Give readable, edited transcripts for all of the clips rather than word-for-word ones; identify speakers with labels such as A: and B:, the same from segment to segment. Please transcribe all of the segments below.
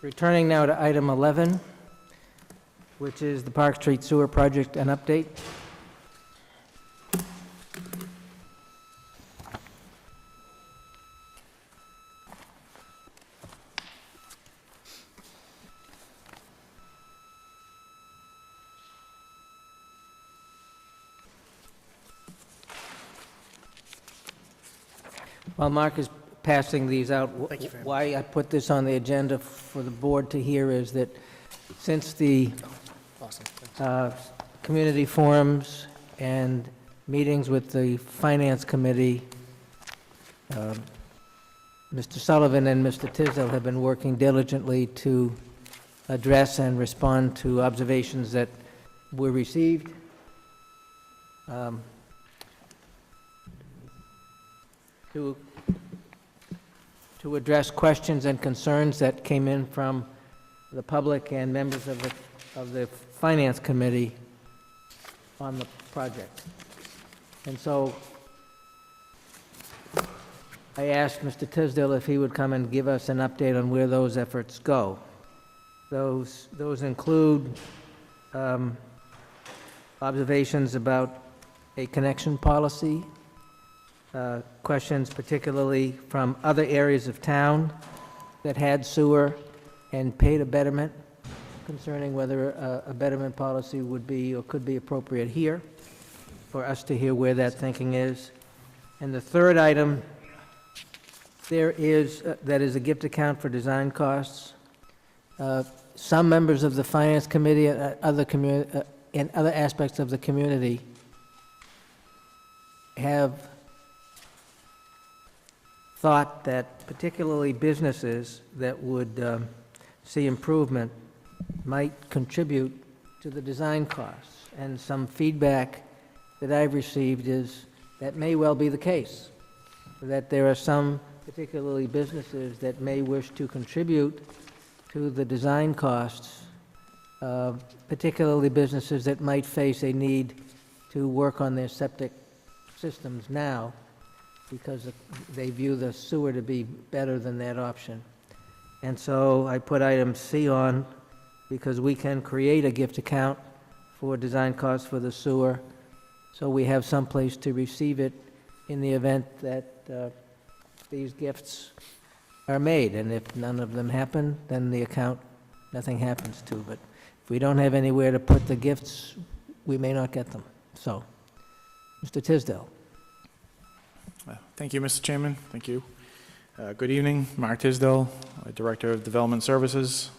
A: Returning now to item 11, which is the Park Street Sewer Project, an update. While Mark is passing these out, why I put this on the agenda for the board to hear is that since the community forums and meetings with the Finance Committee, Mr. Sullivan and Mr. Tisdale have been working diligently to address and respond to observations that were received. To address questions and concerns that came in from the public and members of the Finance Committee on the project. And so I asked Mr. Tisdale if he would come and give us an update on where those efforts go. Those include observations about a connection policy, questions particularly from other areas of town that had sewer and paid a betterment, concerning whether a betterment policy would be or could be appropriate here, for us to hear where that thinking is. And the third item, that is a gift account for design costs. Some members of the Finance Committee and other aspects of the community have thought that particularly businesses that would see improvement might contribute to the design costs. And some feedback that I've received is that may well be the case, that there are some particularly businesses that may wish to contribute to the design costs, particularly businesses that might face a need to work on their septic systems now, because they view the sewer to be better than that option. And so I put item C on because we can create a gift account for design costs for the sewer, so we have some place to receive it in the event that these gifts are made. And if none of them happen, then the account, nothing happens to. But if we don't have anywhere to put the gifts, we may not get them. So, Mr. Tisdale.
B: Thank you, Mr. Chairman. Thank you. Good evening. Mark Tisdale, Director of Development Services.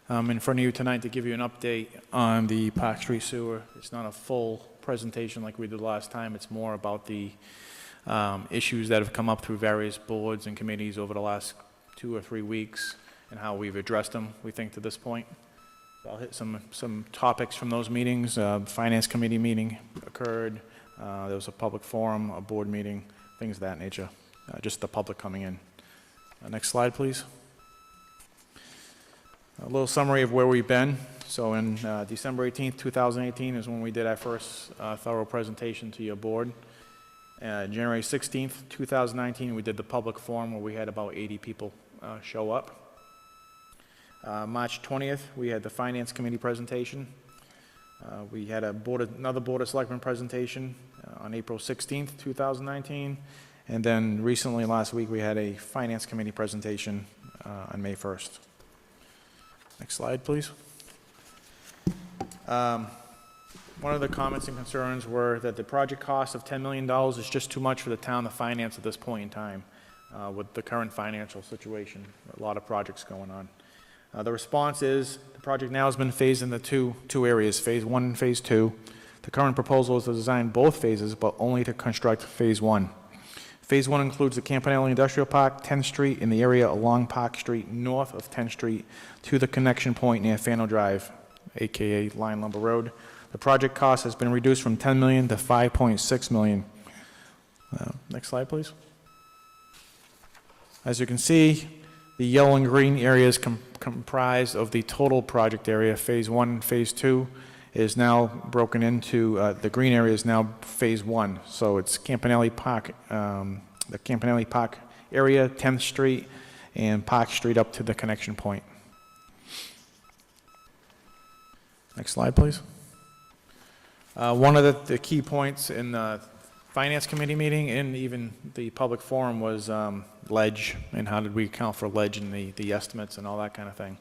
B: I'm in front of you tonight to give you an update on the Park Street Sewer. It's not a full presentation like we did last time. It's more about the issues that have come up through various boards and committees over the last 2 or 3 weeks and how we've addressed them, we think, to this point. So I'll hit some topics from those meetings. Finance Committee meeting occurred. There was a public forum, a board meeting, things of that nature, just the public coming in. Next slide, please. A little summary of where we've been. So in December 18th, 2018 is when we did our first thorough presentation to your board. January 16th, 2019, we did the public forum where we had about 80 people show up. March 20th, we had the Finance Committee presentation. We had another Board of Selectmen presentation on April 16th, 2019. And then recently, last week, we had a Finance Committee presentation on May 1st. Next slide, please. One of the comments and concerns were that the project cost of $10 million is just too much for the town to finance at this point in time with the current financial situation. A lot of projects going on. The response is the project now has been phased into two areas, Phase 1 and Phase 2. The current proposal is to design both phases, but only to construct Phase 1. Phase 1 includes the Campanelli Industrial Park, 10th Street, in the area along Park Street, north of 10th Street, to the connection point near Fano Drive, aka Line Lumber Road. The project cost has been reduced from $10 million to $5.6 million. Next slide, please. As you can see, the yellow and green areas comprised of the total project area. Phase 1 and Phase 2 is now broken into, the green area is now Phase 1. So it's Campanelli Park, the Campanelli Park area, 10th Street, and Park Street up to the connection point. Next slide, please. One of the key points in the Finance Committee meeting and even the public forum was ledge, and how did we account for ledge in the estimates and all that kind of thing.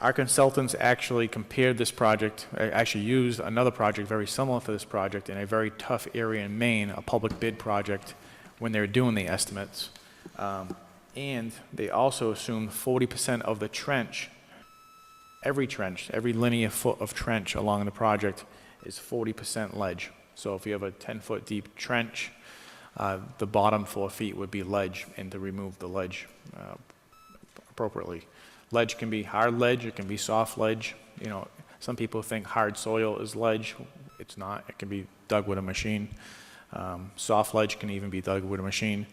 B: Our consultants actually compared this project, actually used another project very similar to this project in a very tough area in Maine, a public bid project, when they were doing the estimates. And they also assumed 40% of the trench, every linear foot of trench along the project is 40% ledge. So if you have a 10-foot deep trench, the bottom 4 feet would be ledge, and to remove the ledge appropriately. Ledge can be hard ledge, it can be soft ledge. You know, some people think hard soil is ledge. It's not. It can be dug with a machine. Soft ledge can even be dug with a machine.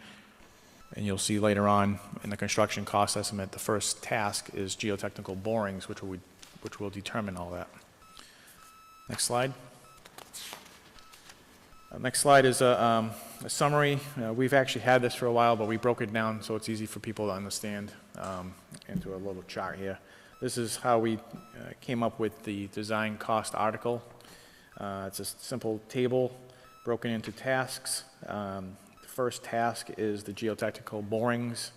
B: And you'll see later on in the construction cost estimate, the first task is geotechnical borings, which will determine all that. Next slide. Next slide is a summary. We've actually had this for a while, but we broke it down so it's easy for people to understand into a little chart here. This is how we came up with the design cost article. It's a simple table broken into tasks. The first task is the geotechnical borings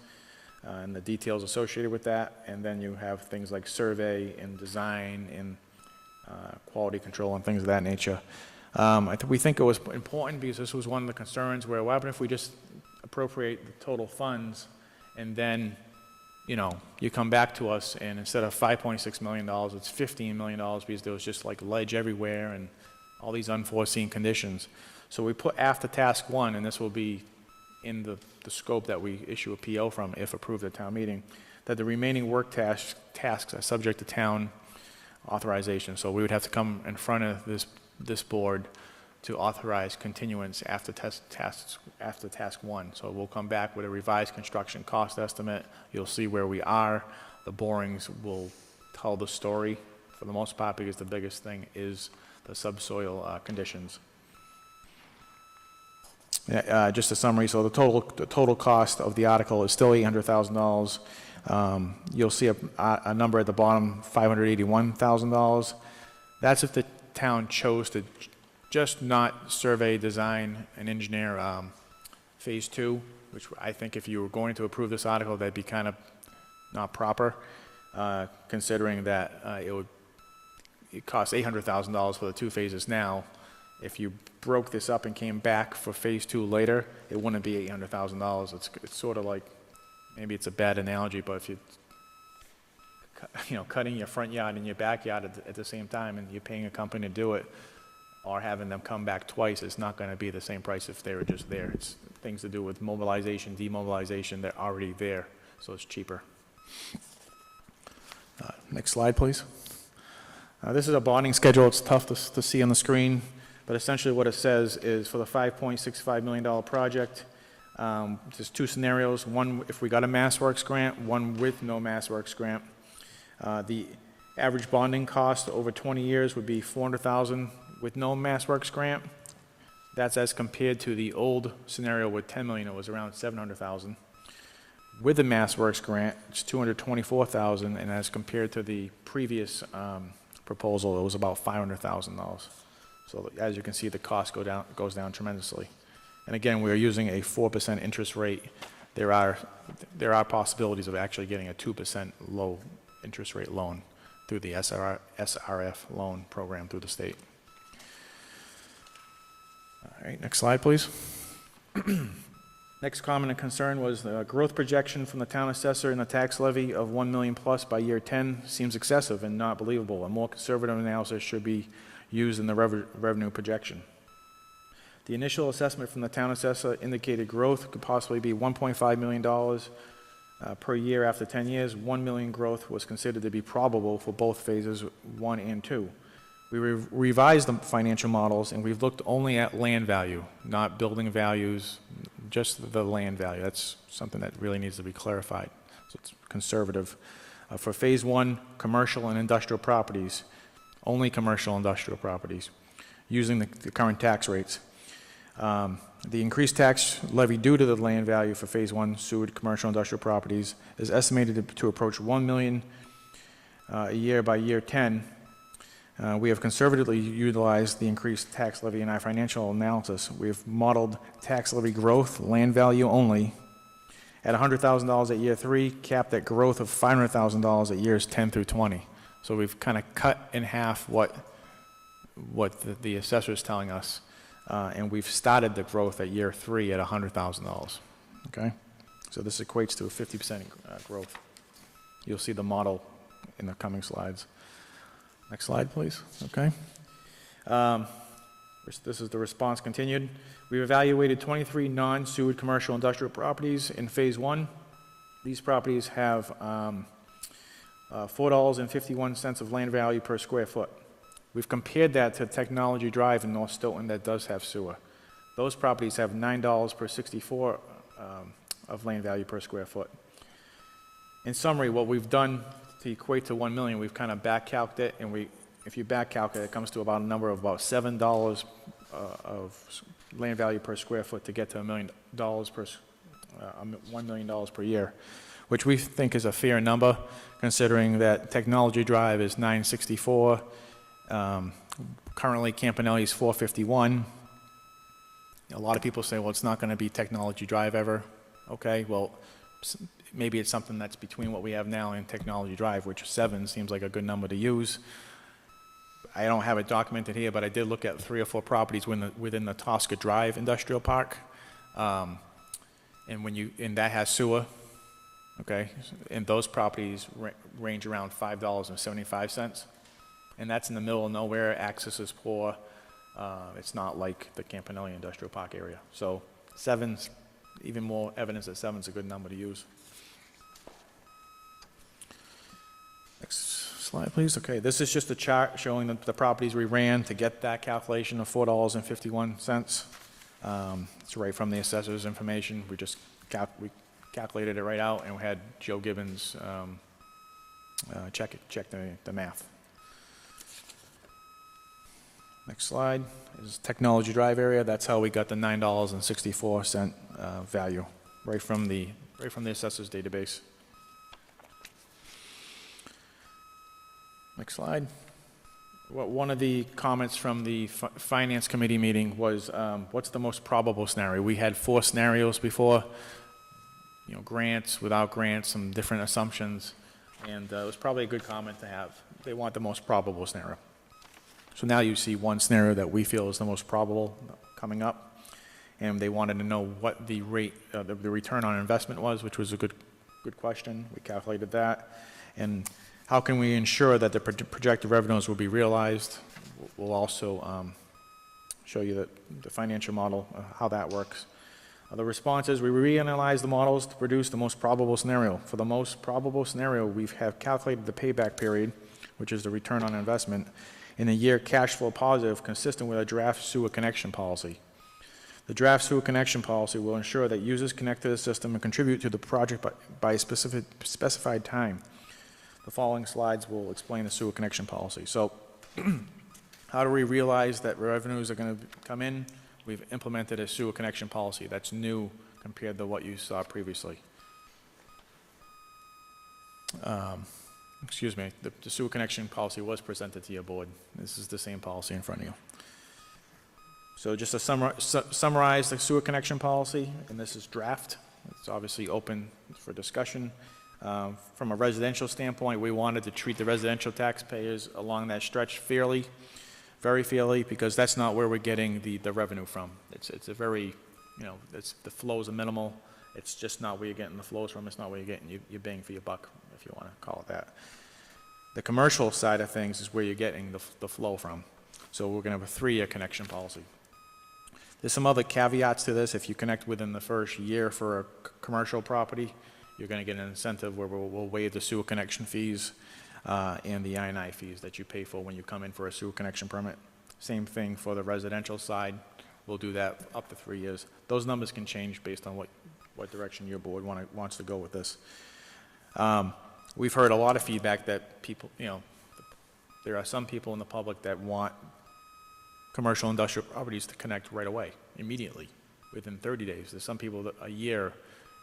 B: and the details associated with that, and then you have things like survey and design and quality control and things of that nature. We think it was important because this was one of the concerns where what happens if we just appropriate the total funds and then, you know, you come back to us and instead of $5.6 million, it's $15 million because there was just like ledge everywhere and all these unforeseen conditions. So we put after task 1, and this will be in the scope that we issue a PO from if approved at town meeting, that the remaining work tasks are subject to town authorization. So we would have to come in front of this board to authorize continuance after task 1. So we'll come back with a revised construction cost estimate. You'll see where we are. The borings will tell the story for the most part because the biggest thing is the subsoil conditions. Just a summary. So the total cost of the article is still $800,000. You'll see a number at the bottom, $581,000. That's if the town chose to just not survey, design, and engineer phase 2, which I think if you were going to approve this article, that'd be kind of not proper, considering that it costs $800,000 for the 2 phases now. If you broke this up and came back for phase 2 later, it wouldn't be $800,000. It's sort of like, maybe it's a bad analogy, but if you cutting your front yard and your backyard at the same time and you're paying a company to do it, or having them come back twice, it's not going to be the same price if they were just there. It's things to do with mobilization, demobilization, they're already there, so it's cheaper. Next slide, please. This is a bonding schedule. It's tough to see on the screen, but essentially what it says is for the $5.65 million project, there's 2 scenarios. One, if we got a MassWorks grant, one with no MassWorks grant. The average bonding cost over 20 years would be $400,000 with no MassWorks grant. That's as compared to the old scenario with $10 million, it was around $700,000. With the MassWorks grant, it's $224,000, and as compared to the previous proposal, it was about $500,000. So as you can see, the cost goes down tremendously. And again, we are using a 4% interest rate. There are possibilities of actually getting a 2% low interest rate loan through the SRF loan program through the state. All right, next slide, please. Next comment and concern was the growth projection from the town assessor in the tax levy of 1 million plus by year 10 seems excessive and not believable. A more conservative analysis should be used in the revenue projection. The initial assessment from the town assessor indicated growth could possibly be $1.5 million per year after 10 years. 1 million growth was considered to be probable for both phases 1 and 2. We revised the financial models, and we've looked only at land value, not building values, just the land value. That's something that really needs to be clarified. So it's conservative. For phase 1, commercial and industrial properties, only commercial industrial properties, using the current tax rates. The increased tax levy due to the land value for Phase 1 sewer commercial industrial properties is estimated to approach $1 million a year by year 10. We have conservatively utilized the increased tax levy in our financial analysis. We have modeled tax levy growth, land value only, at $100,000 at year 3, capped at growth of $500,000 at years 10 through 20. So we've kind of cut in half what the assessor is telling us, and we've started the growth at year 3 at $100,000. Okay, so this equates to a 50% growth. You'll see the model in the coming slides. Next slide, please. Okay. This is the response continued. We've evaluated 23 non-sewered commercial industrial properties in Phase 1. These properties have $4.51 of land value per square foot. We've compared that to Technology Drive in North Stoughton that does have sewer. Those properties have $9 per 64 of land value per square foot. In summary, what we've done to equate to 1 million, we've kind of back calculated it, and if you back calculate, it comes to about a number of about $7 of land value per square foot to get to $1 million $1 million per year, which we think is a fair number, considering that Technology Drive is $964. Currently, Campanelli's $451. A lot of people say, well, it's not going to be Technology Drive ever. Okay, well, maybe it's something that's between what we have now and Technology Drive, which 7 seems like a good number to use. I don't have it documented here, but I did look at 3 or 4 properties within the Tosca Drive Industrial Park, and that has sewer. Okay, and those properties range around $5.75, and that's in the middle of nowhere. Access is poor. It's not like the Campanelli Industrial Park area. So 7's even more evidence that 7's a good number to use. Next slide, please. Okay, this is just a chart showing the properties we ran to get that calculation of $4.51. It's right from the assessor's information. We just calculated it right out, and we had Joe Gibbons check the math. Next slide is Technology Drive area. That's how we got the $9.64 value, right from the assessor's database. Next slide. Well, one of the comments from the Finance Committee meeting was, what's the most probable scenario? We had 4 scenarios before, grants, without grants, some different assumptions, and it was probably a good comment to have. They want the most probable scenario. So now you see one scenario that we feel is the most probable coming up, and they wanted to know what the rate, the return on investment was, which was a good question. We calculated that, and how can we ensure that the projected revenues will be realized? We'll also show you the financial model, how that works. The response is we reanalyze the models to produce the most probable scenario. For the most probable scenario, we have calculated the payback period, which is the return on investment, in a year cash flow positive, consistent with a draft sewer connection policy. The draft sewer connection policy will ensure that users connect to the system and contribute to the project by a specified time. The following slides will explain the sewer connection policy. So how do we realize that revenues are going to come in? We've implemented a sewer connection policy that's new compared to what you saw previously. Excuse me, the sewer connection policy was presented to your board. This is the same policy in front of you. So just to summarize the sewer connection policy, and this is draft. It's obviously open for discussion. From a residential standpoint, we wanted to treat the residential taxpayers along that stretch fairly, very fairly, because that's not where we're getting the revenue from. It's a very, the flows are minimal. It's just not where you're getting the flows from. It's not where you're getting your bang for your buck, if you want to call it that. The commercial side of things is where you're getting the flow from. So we're going to have a 3-year connection policy. There's some other caveats to this. If you connect within the first year for a commercial property, you're going to get an incentive where we'll waive the sewer connection fees and the I&I fees that you pay for when you come in for a sewer connection permit. Same thing for the residential side. We'll do that up to 3 years. Those numbers can change based on what direction your board wants to go with this. We've heard a lot of feedback that people, there are some people in the public that want commercial industrial properties to connect right away, immediately, within 30 days. There's some people that a year,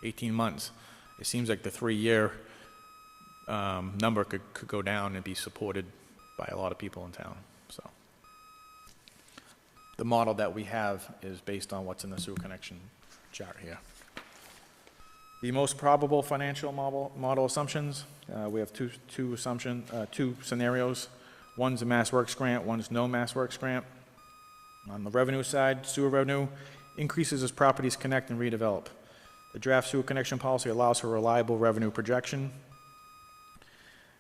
B: 18 months. It seems like the 3-year number could go down and be supported by a lot of people in town. So the model that we have is based on what's in the sewer connection chart here. The most probable financial model assumptions, we have two scenarios. One's a MassWorks grant, one's no MassWorks grant. On the revenue side, sewer revenue increases as properties connect and redevelop. The draft sewer connection policy allows for reliable revenue projection.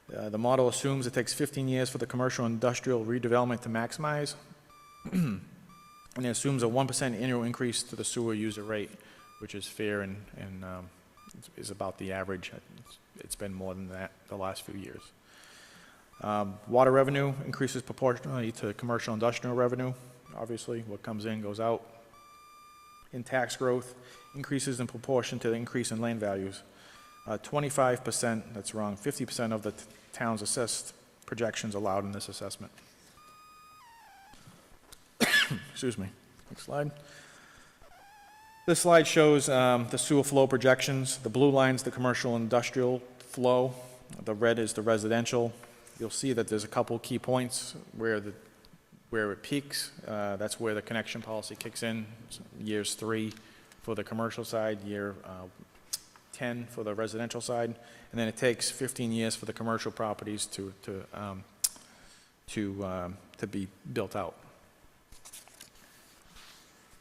B: The model assumes it takes 15 years for the commercial and industrial redevelopment to maximize, and it assumes a 1% annual increase to the sewer user rate, which is fair and is about the average. It's been more than that the last few years. Water revenue increases proportionally to commercial industrial revenue. Obviously, what comes in goes out. In tax growth, increases in proportion to the increase in land values. 25%, that's wrong, 50% of the town's assessed projections allowed in this assessment. Excuse me. Next slide. This slide shows the sewer flow projections. The blue line's the commercial and industrial flow. The red is the residential. You'll see that there's a couple key points where it peaks. That's where the connection policy kicks in. Years 3 for the commercial side, year 10 for the residential side, and then it takes 15 years for the commercial properties to be built out.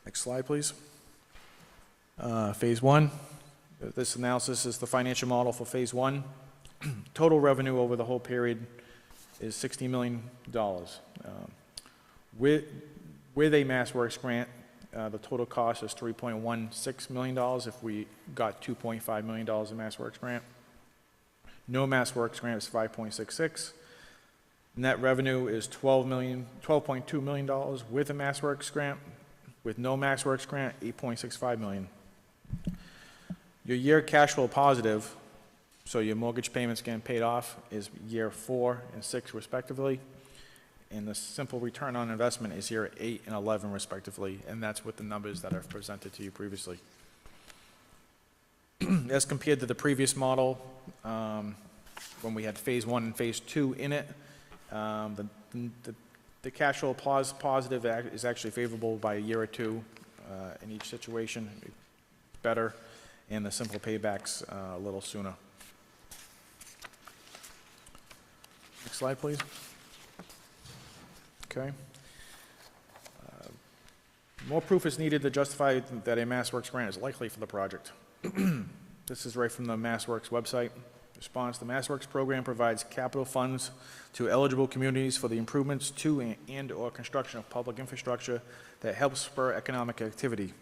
B: Next slide, please. Phase 1. This analysis is the financial model for Phase 1. Total revenue over the whole period is $60 million. With a MassWorks grant, the total cost is $3.16 million if we got $2.5 million in MassWorks grant. No MassWorks grant is $5.66. Net revenue is $12.2 million with a MassWorks grant. With no MassWorks grant, $8.65 million. Your year cash flow positive, so your mortgage payments getting paid off, is year 4 and 6 respectively. And the simple return on investment is year 8 and 11 respectively, and that's with the numbers that I've presented to you previously. As compared to the previous model, when we had Phase 1 and Phase 2 in it, the cash flow positive is actually favorable by a year or 2 in each situation, better, and the simple paybacks a little sooner. Next slide, please. Okay. More proof is needed to justify that a MassWorks grant is likely for the project. This is right from the MassWorks website. Response: the MassWorks program provides capital funds to eligible communities for the improvements to and/or construction of public infrastructure that helps spur economic activity.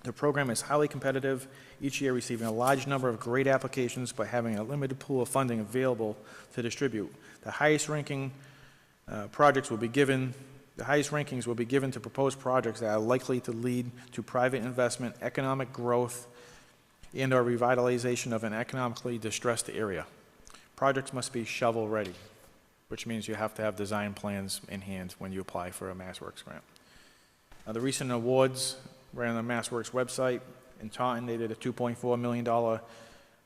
B: The program is highly competitive, each year receiving a large number of great applications but having a limited pool of funding available to distribute. The highest ranking rankings will be given to proposed projects that are likely to lead to private investment, economic growth, and/or revitalization of an economically distressed area. Projects must be shovel-ready, which means you have to have design plans in hand when you apply for a MassWorks grant. The recent awards were on the MassWorks website. In Taunton, they did a $2.4 million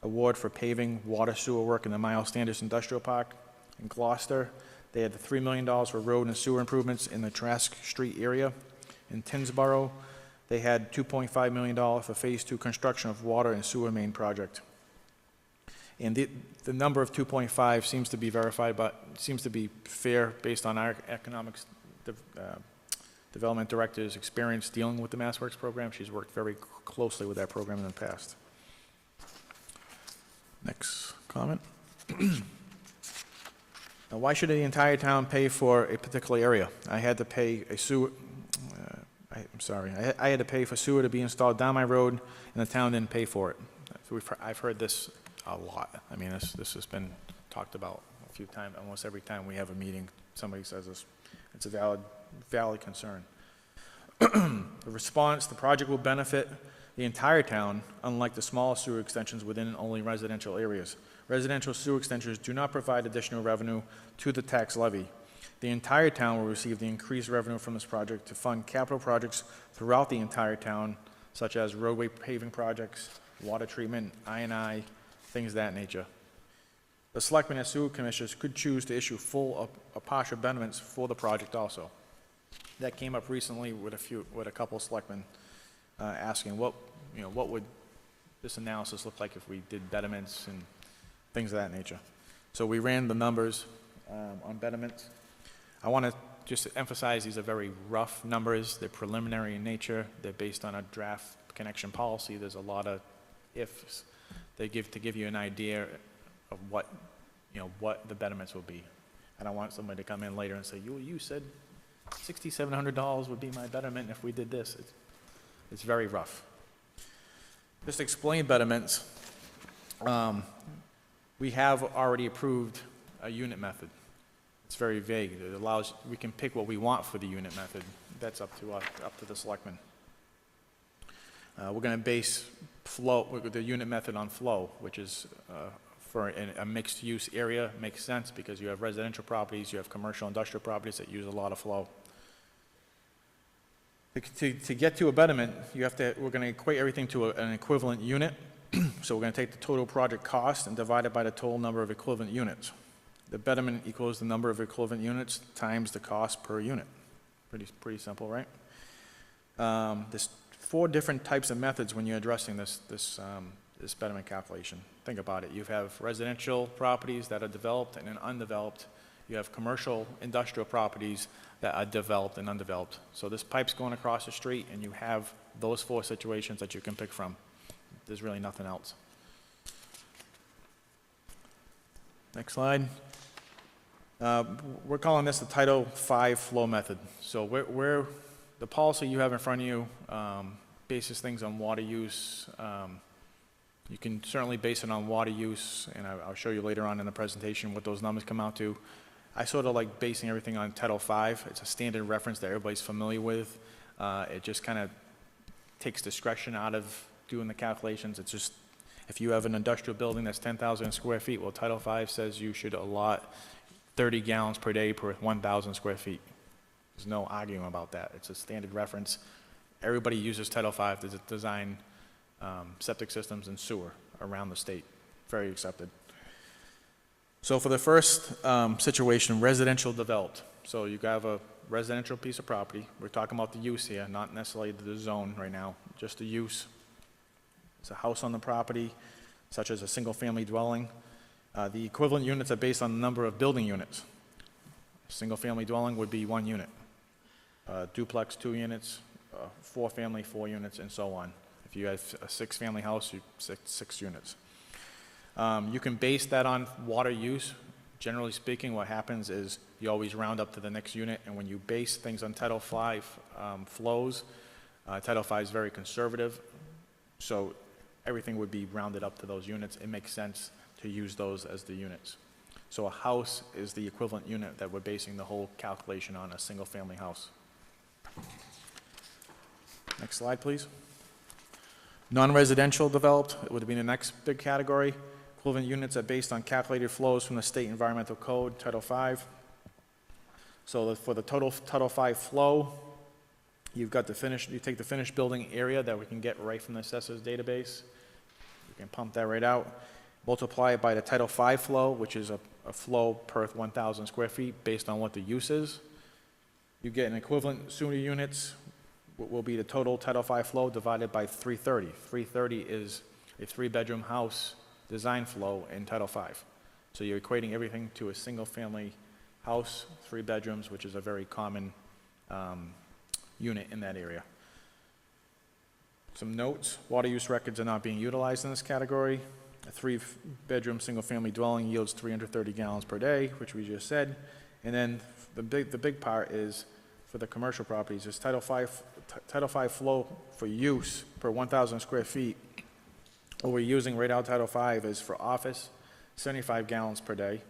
B: award for paving water sewer work in the Miles Standish Industrial Park. In Gloucester, they had the $3 million for road and sewer improvements in the Trask Street area. In Tinsboro, they had $2.5 million for Phase 2 construction of water and sewer main project. And the number of 2.5 seems to be verified, but seems to be fair based on our economics development director's experience dealing with the MassWorks program. She's worked very closely with that program in the past. Next comment. Now, why should the entire town pay for a particular area? I had to pay a sewer. I had to pay for sewer to be installed down my road, and the town didn't pay for it. I've heard this a lot. I mean, this has been talked about a few times. Almost every time we have a meeting, somebody says this. It's a valid concern. The response: the project will benefit the entire town, unlike the small sewer extensions within only residential areas. Residential sewer extensions do not provide additional revenue to the tax levy. The entire town will receive the increased revenue from this project to fund capital projects throughout the entire town, such as roadway paving projects, water treatment, I&I, things of that nature. The selectmen and sewer commissioners could choose to issue full or partial betterments for the project also. That came up recently with a couple of selectmen asking what would this analysis look like if we did betterments and things of that nature. So we ran the numbers on betterments. I want to just emphasize these are very rough numbers. They're preliminary in nature. They're based on a draft connection policy. There's a lot of ifs they give to give you an idea of what the betterments will be. I don't want somebody to come in later and say, you said $6,700 would be my betterment if we did this. It's very rough. Just to explain betterments, we have already approved a unit method. It's very vague. It allows, we can pick what we want for the unit method. That's up to us, up to the selectmen. We're going to base the unit method on flow, which is for a mixed-use area. Makes sense because you have residential properties, you have commercial industrial properties that use a lot of flow. To get to a betterment, we're going to equate everything to an equivalent unit. So we're going to take the total project cost and divide it by the total number of equivalent units. The betterment equals the number of equivalent units times the cost per unit. Pretty simple, right? There's 4 different types of methods when you're addressing this betterment calculation. Think about it. You have residential properties that are developed and then undeveloped. You have commercial industrial properties that are developed and undeveloped. So this pipe's going across the street and you have those 4 situations that you can pick from. There's really nothing else. Next slide. We're calling this the Title V flow method. So the policy you have in front of you bases things on water use. You can certainly base it on water use, and I'll show you later on in the presentation what those numbers come out to. I sort of like basing everything on Title V. It's a standard reference that everybody's familiar with. It just kind of takes discretion out of doing the calculations. It's just, if you have an industrial building that's 10,000 square feet, well, Title V says you should allot 30 gallons per day per 1,000 square feet. There's no arguing about that. It's a standard reference. Everybody uses Title V to design septic systems and sewer around the state. Very accepted. So for the first situation, residential developed. So you have a residential piece of property. We're talking about the use here, not necessarily the zone right now, just the use. It's a house on the property, such as a single-family dwelling. The equivalent units are based on the number of building units. A single-family dwelling would be 1 unit. Duplex, 2 units. 4-family, 4 units, and so on. If you have a 6-family house, you 6 units. You can base that on water use. Generally speaking, what happens is you always round up to the next unit, and when you base things on Title V flows, Title V is very conservative, so everything would be rounded up to those units. It makes sense to use those as the units. So a house is the equivalent unit that we're basing the whole calculation on, a single-family house. Next slide, please. Non-residential developed would be the next big category. Equivalent units are based on calculated flows from the State Environmental Code, Title V. So for the total Title V flow, you take the finished building area that we can get right from the assessor's database. You can pump that right out. Multiply it by the Title V flow, which is a flow per 1,000 square feet based on what the use is. You get an equivalent sewer units, will be the total Title V flow divided by 330. 330 is a 3-bedroom house design flow in Title V. So you're equating everything to a single-family house, 3 bedrooms, which is a very common unit in that area. Some notes: water use records are not being utilized in this category. A 3-bedroom single-family dwelling yields 330 gallons per day, which we just said. And then the big part is for the commercial properties is Title V flow for use per 1,000 square feet. What we're using right out Title V is for office, 75 gallons per day,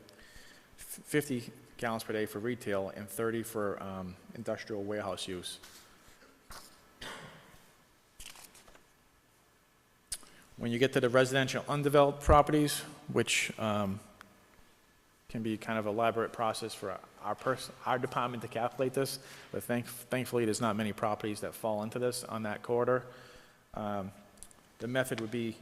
B: 50 gallons per day for retail, and 30 for industrial warehouse use. When you get to the residential undeveloped properties, which can be kind of an elaborate process for our department to calculate this, but thankfully there's not many properties that fall into this on that corridor. The method would be,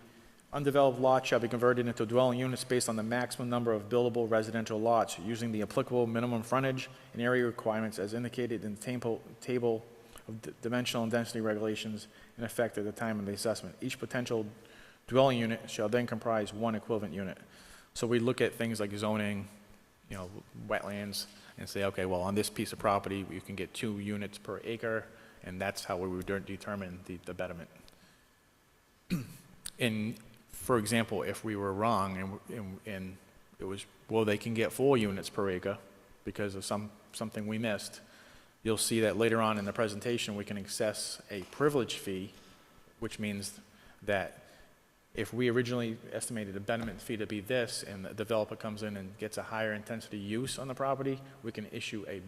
B: undeveloped lots shall be converted into dwelling units based on the maximum number of buildable residential lots, using the applicable minimum frontage and area requirements as indicated in the table of dimensional and density regulations in effect at the time of the assessment. Each potential dwelling unit shall then comprise one equivalent unit. So we look at things like zoning, wetlands, and say, okay, well, on this piece of property, you can get 2 units per acre, and that's how we would determine the betterment. And, for example, if we were wrong and it was, well, they can get 4 units per acre because of something we missed, you'll see that later on in the presentation, we can assess a privilege fee, which means that if we originally estimated a betterment fee to be this, and the developer comes in and gets a higher intensity use on the property, we can issue a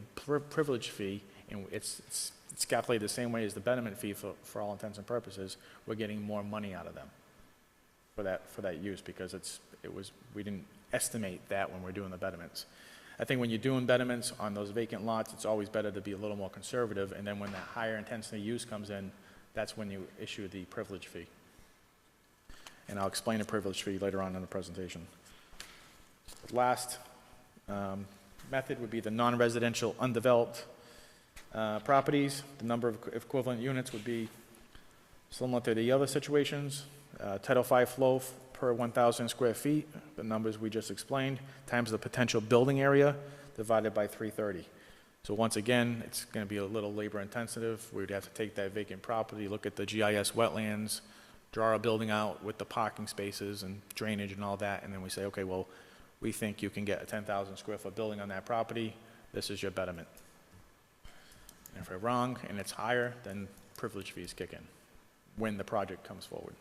B: privilege fee, and it's calculated the same way as the betterment fee for all intents and purposes. We're getting more money out of them for that use, because we didn't estimate that when we're doing the betterments. I think when you're doing betterments on those vacant lots, it's always better to be a little more conservative, and then when that higher intensity use comes in, that's when you issue the privilege fee. And I'll explain the privilege fee later on in the presentation. Last method would be the non-residential undeveloped properties. The number of equivalent units would be similar to the other situations. Title V flow per 1,000 square feet, the numbers we just explained, times the potential building area divided by 330. So once again, it's going to be a little labor intensive. We'd have to take that vacant property, look at the GIS wetlands, draw a building out with the parking spaces and drainage and all that, and then we say, okay, well, we think you can get a 10,000 square foot building on that property. This is your betterment. And if we're wrong and it's higher, then privilege fees kick in when the project comes forward.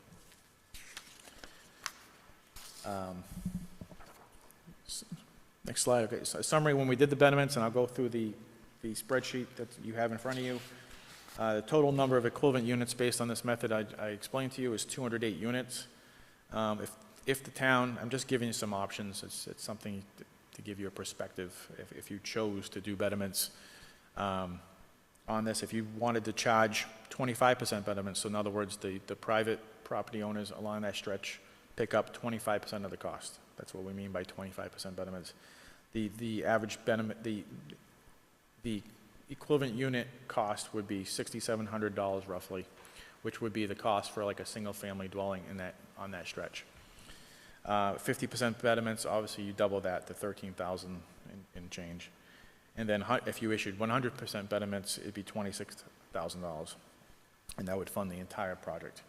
B: Next slide. Okay, so a summary when we did the betterments, and I'll go through the spreadsheet that you have in front of you. The total number of equivalent units based on this method I explained to you is 208 units. If the town, I'm just giving you some options, it's something to give you a perspective if you chose to do betterments on this. If you wanted to charge 25% betterments, so in other words, the private property owners along that stretch pick up 25% of the cost. That's what we mean by 25% betterments. The average betterment, the equivalent unit cost would be $6,700 roughly, which would be the cost for like a single-family dwelling on that stretch. 50% betterments, obviously you double that to $13,000 and change. And then if you issued 100% betterments, it'd be $26,000, and that would fund the entire project.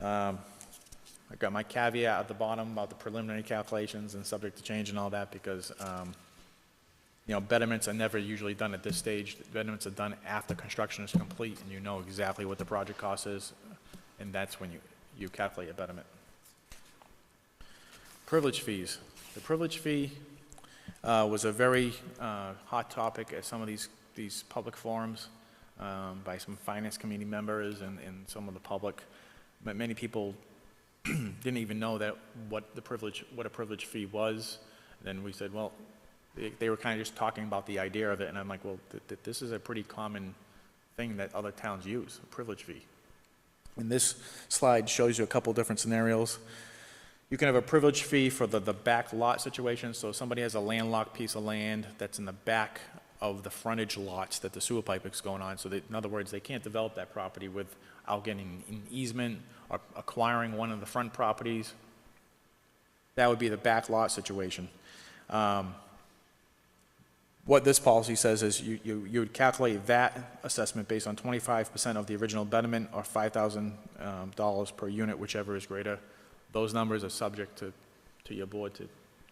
B: I got my caveat at the bottom about the preliminary calculations and subject to change and all that, because betterments are never usually done at this stage. Betterments are done after construction is complete and you know exactly what the project cost is, and that's when you calculate a betterment. Privilege fees. The privilege fee was a very hot topic at some of these public forums by some finance committee members and some of the public. But many people didn't even know what a privilege fee was. Then we said, well, they were kind of just talking about the idea of it, and I'm like, well, this is a pretty common thing that other towns use, a privilege fee. And this slide shows you a couple different scenarios. You can have a privilege fee for the back lot situation. So if somebody has a landlocked piece of land that's in the back of the frontage lots that the sewer pipe is going on. So in other words, they can't develop that property without getting an easement or acquiring one of the front properties. That would be the back lot situation. What this policy says is you would calculate that assessment based on 25% of the original betterment, or $5,000 per unit, whichever is greater. Those numbers are subject to your board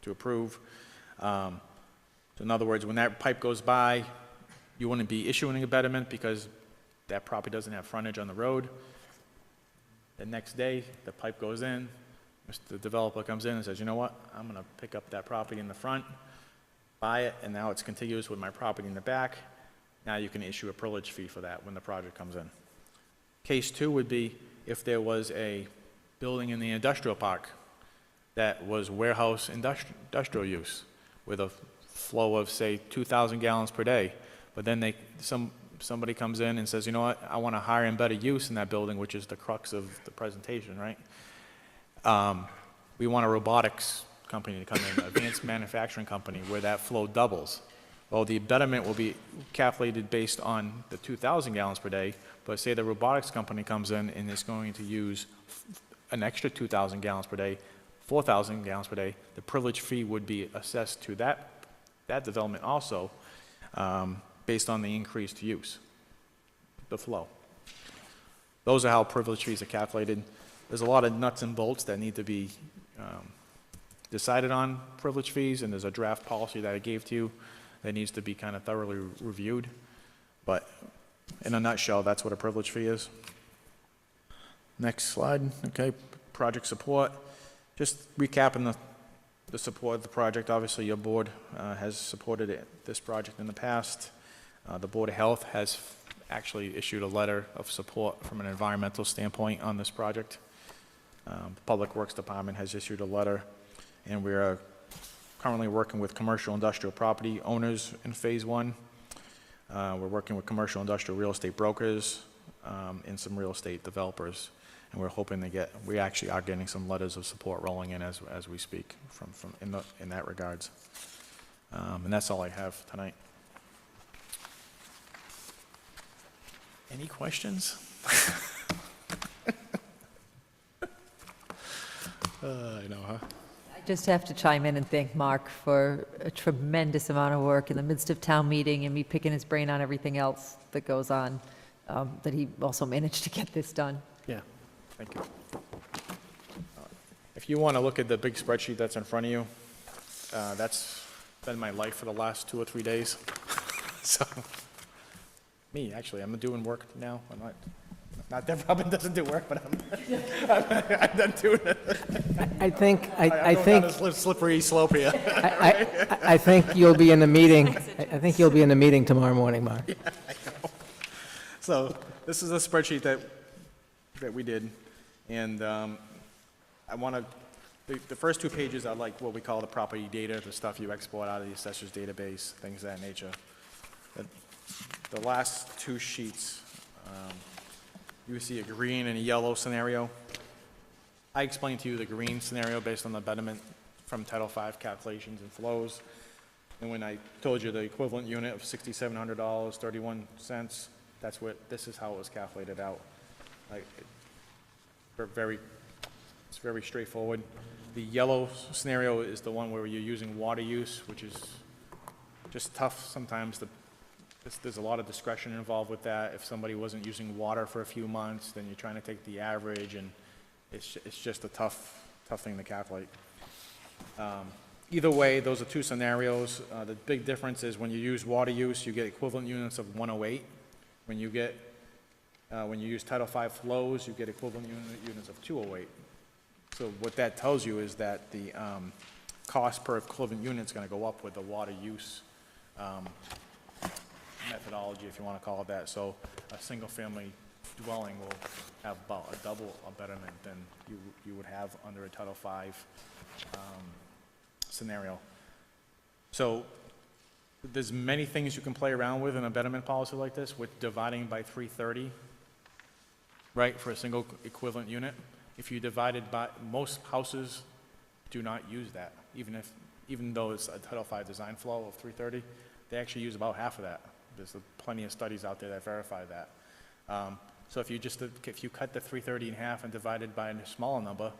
B: to approve. So in other words, when that pipe goes by, you wouldn't be issuing a betterment because that property doesn't have frontage on the road. The next day, the pipe goes in, the developer comes in and says, you know what, I'm gonna pick up that property in the front, buy it, and now it's contiguous with my property in the back. Now you can issue a privilege fee for that when the project comes in. Case 2 would be if there was a building in the industrial park that was warehouse industrial use with a flow of, say, 2,000 gallons per day, but then some somebody comes in and says, you know what, I want a higher and better use in that building, which is the crux of the presentation, right? We want a robotics company to come in, advanced manufacturing company, where that flow doubles. Well, the betterment will be calculated based on the 2,000 gallons per day, but say the robotics company comes in and is going to use an extra 2,000 gallons per day, 4,000 gallons per day, the privilege fee would be assessed to that development also, based on the increased use, the flow. Those are how privilege fees are calculated. There's a lot of nuts and bolts that need to be decided on privilege fees, and there's a draft policy that I gave to you that needs to be kind of thoroughly reviewed. But in a nutshell, that's what a privilege fee is. Next slide. Okay, project support. Just recapping the support of the project. Obviously, your board has supported this project in the past. The Board of Health has actually issued a letter of support from an environmental standpoint on this project. The Public Works Department has issued a letter, and we are currently working with commercial industrial property owners in phase one. We're working with commercial industrial real estate brokers and some real estate developers, and we're hoping to get, we actually are getting some letters of support rolling in as we speak in that regards. And that's all I have tonight. Any questions? I know, huh?
C: I just have to chime in and thank Mark for a tremendous amount of work in the midst of town meeting and me picking his brain on everything else that goes on, that he also managed to get this done.
B: Yeah, thank you. If you want to look at the big spreadsheet that's in front of you, that's been my life for the last 2 or 3 days. So, me, actually, I'm doing work now. I'm not that Robin doesn't do work, but I'm not doing it.
A: I think,
B: I'm going down a slippery slope here.
A: I think you'll be in the meeting, I think you'll be in the meeting tomorrow morning, Mark.
B: Yeah, I know. So this is a spreadsheet that we did, and I want to, the first 2 pages are like what we call the property data, the stuff you export out of the assessor's database, things of that nature. The last 2 sheets, you see a green and a yellow scenario. I explained to you the green scenario based on the betterment from Title V calculations and flows. And when I told you the equivalent unit of $6,700, 31 cents, that's what, this is how it was calculated out. Like, it's very straightforward. The yellow scenario is the one where you're using water use, which is just tough sometimes. There's a lot of discretion involved with that. If somebody wasn't using water for a few months, then you're trying to take the average, and it's just a tough thing to calculate. Either way, those are 2 scenarios. The big difference is when you use water use, you get equivalent units of 108. When you use Title V flows, you get equivalent units of 208. So what that tells you is that the cost per equivalent unit is going to go up with the water use methodology, if you want to call it that. So a single-family dwelling will have about a double a betterment than you would have under a Title V scenario. So there's many things you can play around with in a betterment policy like this, with dividing by 330, right, for a single equivalent unit. If you divide it by, most houses do not use that, even though it's a Title V design flow of 330, they actually use about half of that. There's plenty of studies out there that verify that. So if you cut the 330 in half and divide it by a smaller number,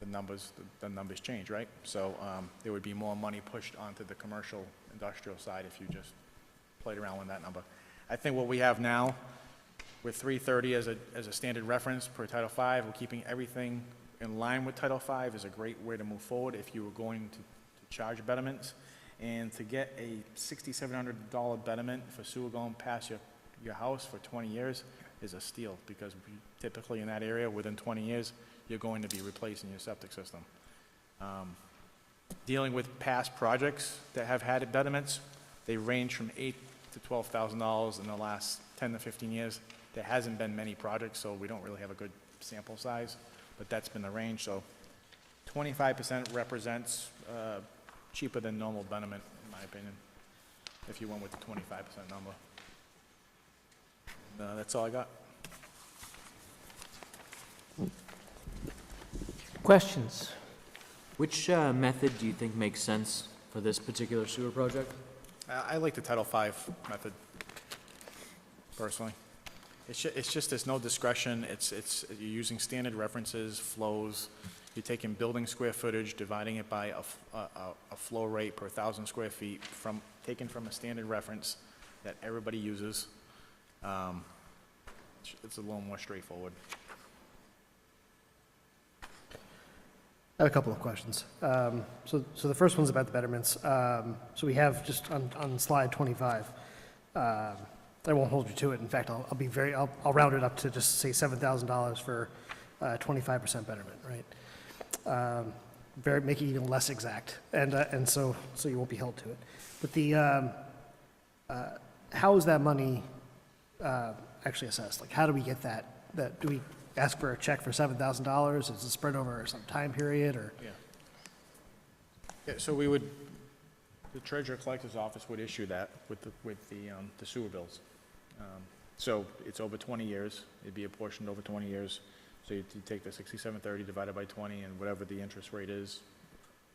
B: the numbers change, right? So there would be more money pushed onto the commercial industrial side if you just played around with that number. I think what we have now with 330 as a standard reference per Title V, we're keeping everything in line with Title V is a great way to move forward if you were going to charge betterments. And to get a $6,700 betterment for sewer going past your house for 20 years is a steal, because typically in that area, within 20 years, you're going to be replacing your septic system. Dealing with past projects that have had betterments, they range from $8,000 to $12,000 in the last 10 to 15 years. There hasn't been many projects, so we don't really have a good sample size, but that's been the range. So 25% represents cheaper than normal betterment, in my opinion, if you went with the 25% number. That's all I got.
A: Questions?
D: Which method do you think makes sense for this particular sewer project?
B: I like the Title V method, personally. It's just there's no discretion. You're using standard references, flows. You're taking building square footage, dividing it by a flow rate per 1,000 square feet taken from a standard reference that everybody uses. It's a little more straightforward.
E: I have a couple of questions. So the first one's about the betterments. So we have just on slide 25, I won't hold you to it. In fact, I'll round it up to just say $7,000 for 25% betterment, right? Make it even less exact, and so you won't be held to it. But how is that money actually assessed? Like, how do we get that? Do we ask for a check for $7,000? Is it spread over some time period, or?
B: Yeah, so the treasurer collector's office would issue that with the sewer bills. So it's over 20 years, it'd be apportioned over 20 years. So you take the 6730 divided by 20 and whatever the interest rate is,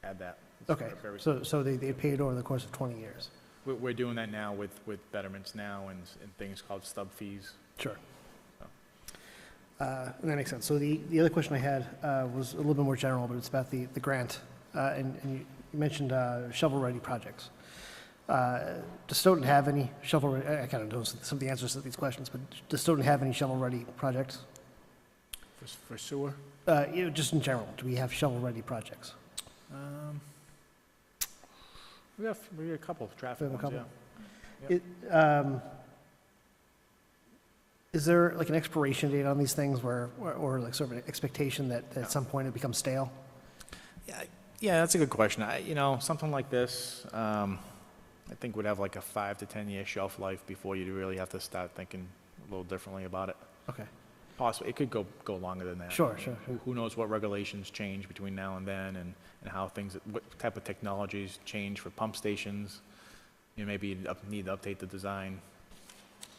B: add that. It's
E: Okay,
B: very
E: so they pay it over the course of 20 years?
B: We're doing that now with betterments now and things called stub fees.
E: Sure. And that makes sense. So the other question I had was a little bit more general, but it's about the grant. And you mentioned shovel-ready projects. Does Stoughton have any shovel-ready, I kind of know some of the answers to these questions, but does Stoughton have any shovel-ready projects?
B: For sewer?
E: Just in general, do we have shovel-ready projects?
B: We have a couple of traffic
E: We have a
B: ones,
E: couple.
B: yeah.
E: Is there like an expiration date on these things or like sort of an expectation that at some point it becomes stale?
B: Yeah, that's a good question. Something like this, I think would have like a 5 to 10 year shelf life before you really have to start thinking a little differently about it.
E: Okay,
B: Possibly, it could go longer than that.
E: sure.
B: Who knows what regulations change between now and then, and how what type of technologies change for pump stations. Maybe you need to update the design.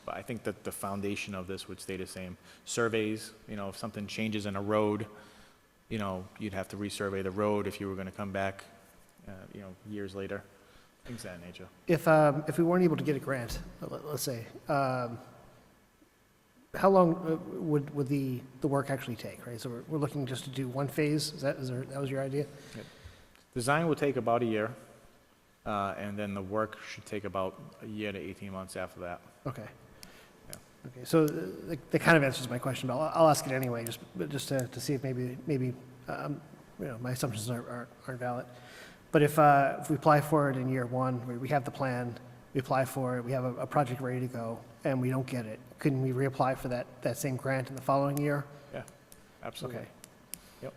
B: But I think that the foundation of this would stay the same. Surveys, if something changes in a road, you'd have to resurvey the road if you were gonna come back, years later, things of that nature.
E: If we weren't able to get a grant, let's say, how long would the work actually take, right? So we're looking just to do one phase, that was your idea?
B: Design will take about a year, and then the work should take about a year to 18 months after that.
E: Okay.
B: Yeah.
E: Okay, so that kind of answers my question, but I'll ask it anyway, just to see if maybe my assumptions aren't valid. But if we apply for it in year one, we have the plan, we apply for it, we have a project ready to go, and we don't get it, couldn't we reapply for that same grant in the following year?
B: Yeah, absolutely.
E: Okay.
B: Yep.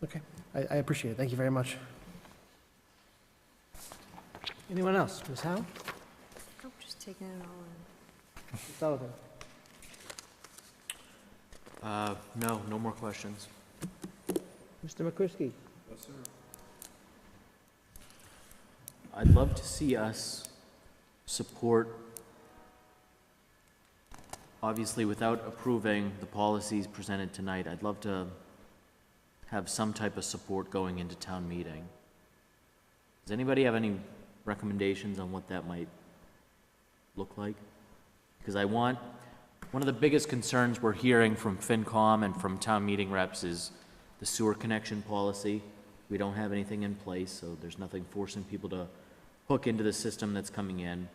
E: Okay, I appreciate it, thank you very much.
A: Anyone else? Ms. Howe?
F: Oh, just taking it all in.
A: Ms. Sullivan?
D: No more questions.
A: Mr. McCrisky?
D: I'd love to see us support, obviously without approving the policies presented tonight, I'd love to have some type of support going into town meeting. Does anybody have any recommendations on what that might look like? Because one of the biggest concerns we're hearing from FinCom and from town meeting reps is the sewer connection policy. We don't have anything in place, so there's nothing forcing people to hook into the system that's coming in.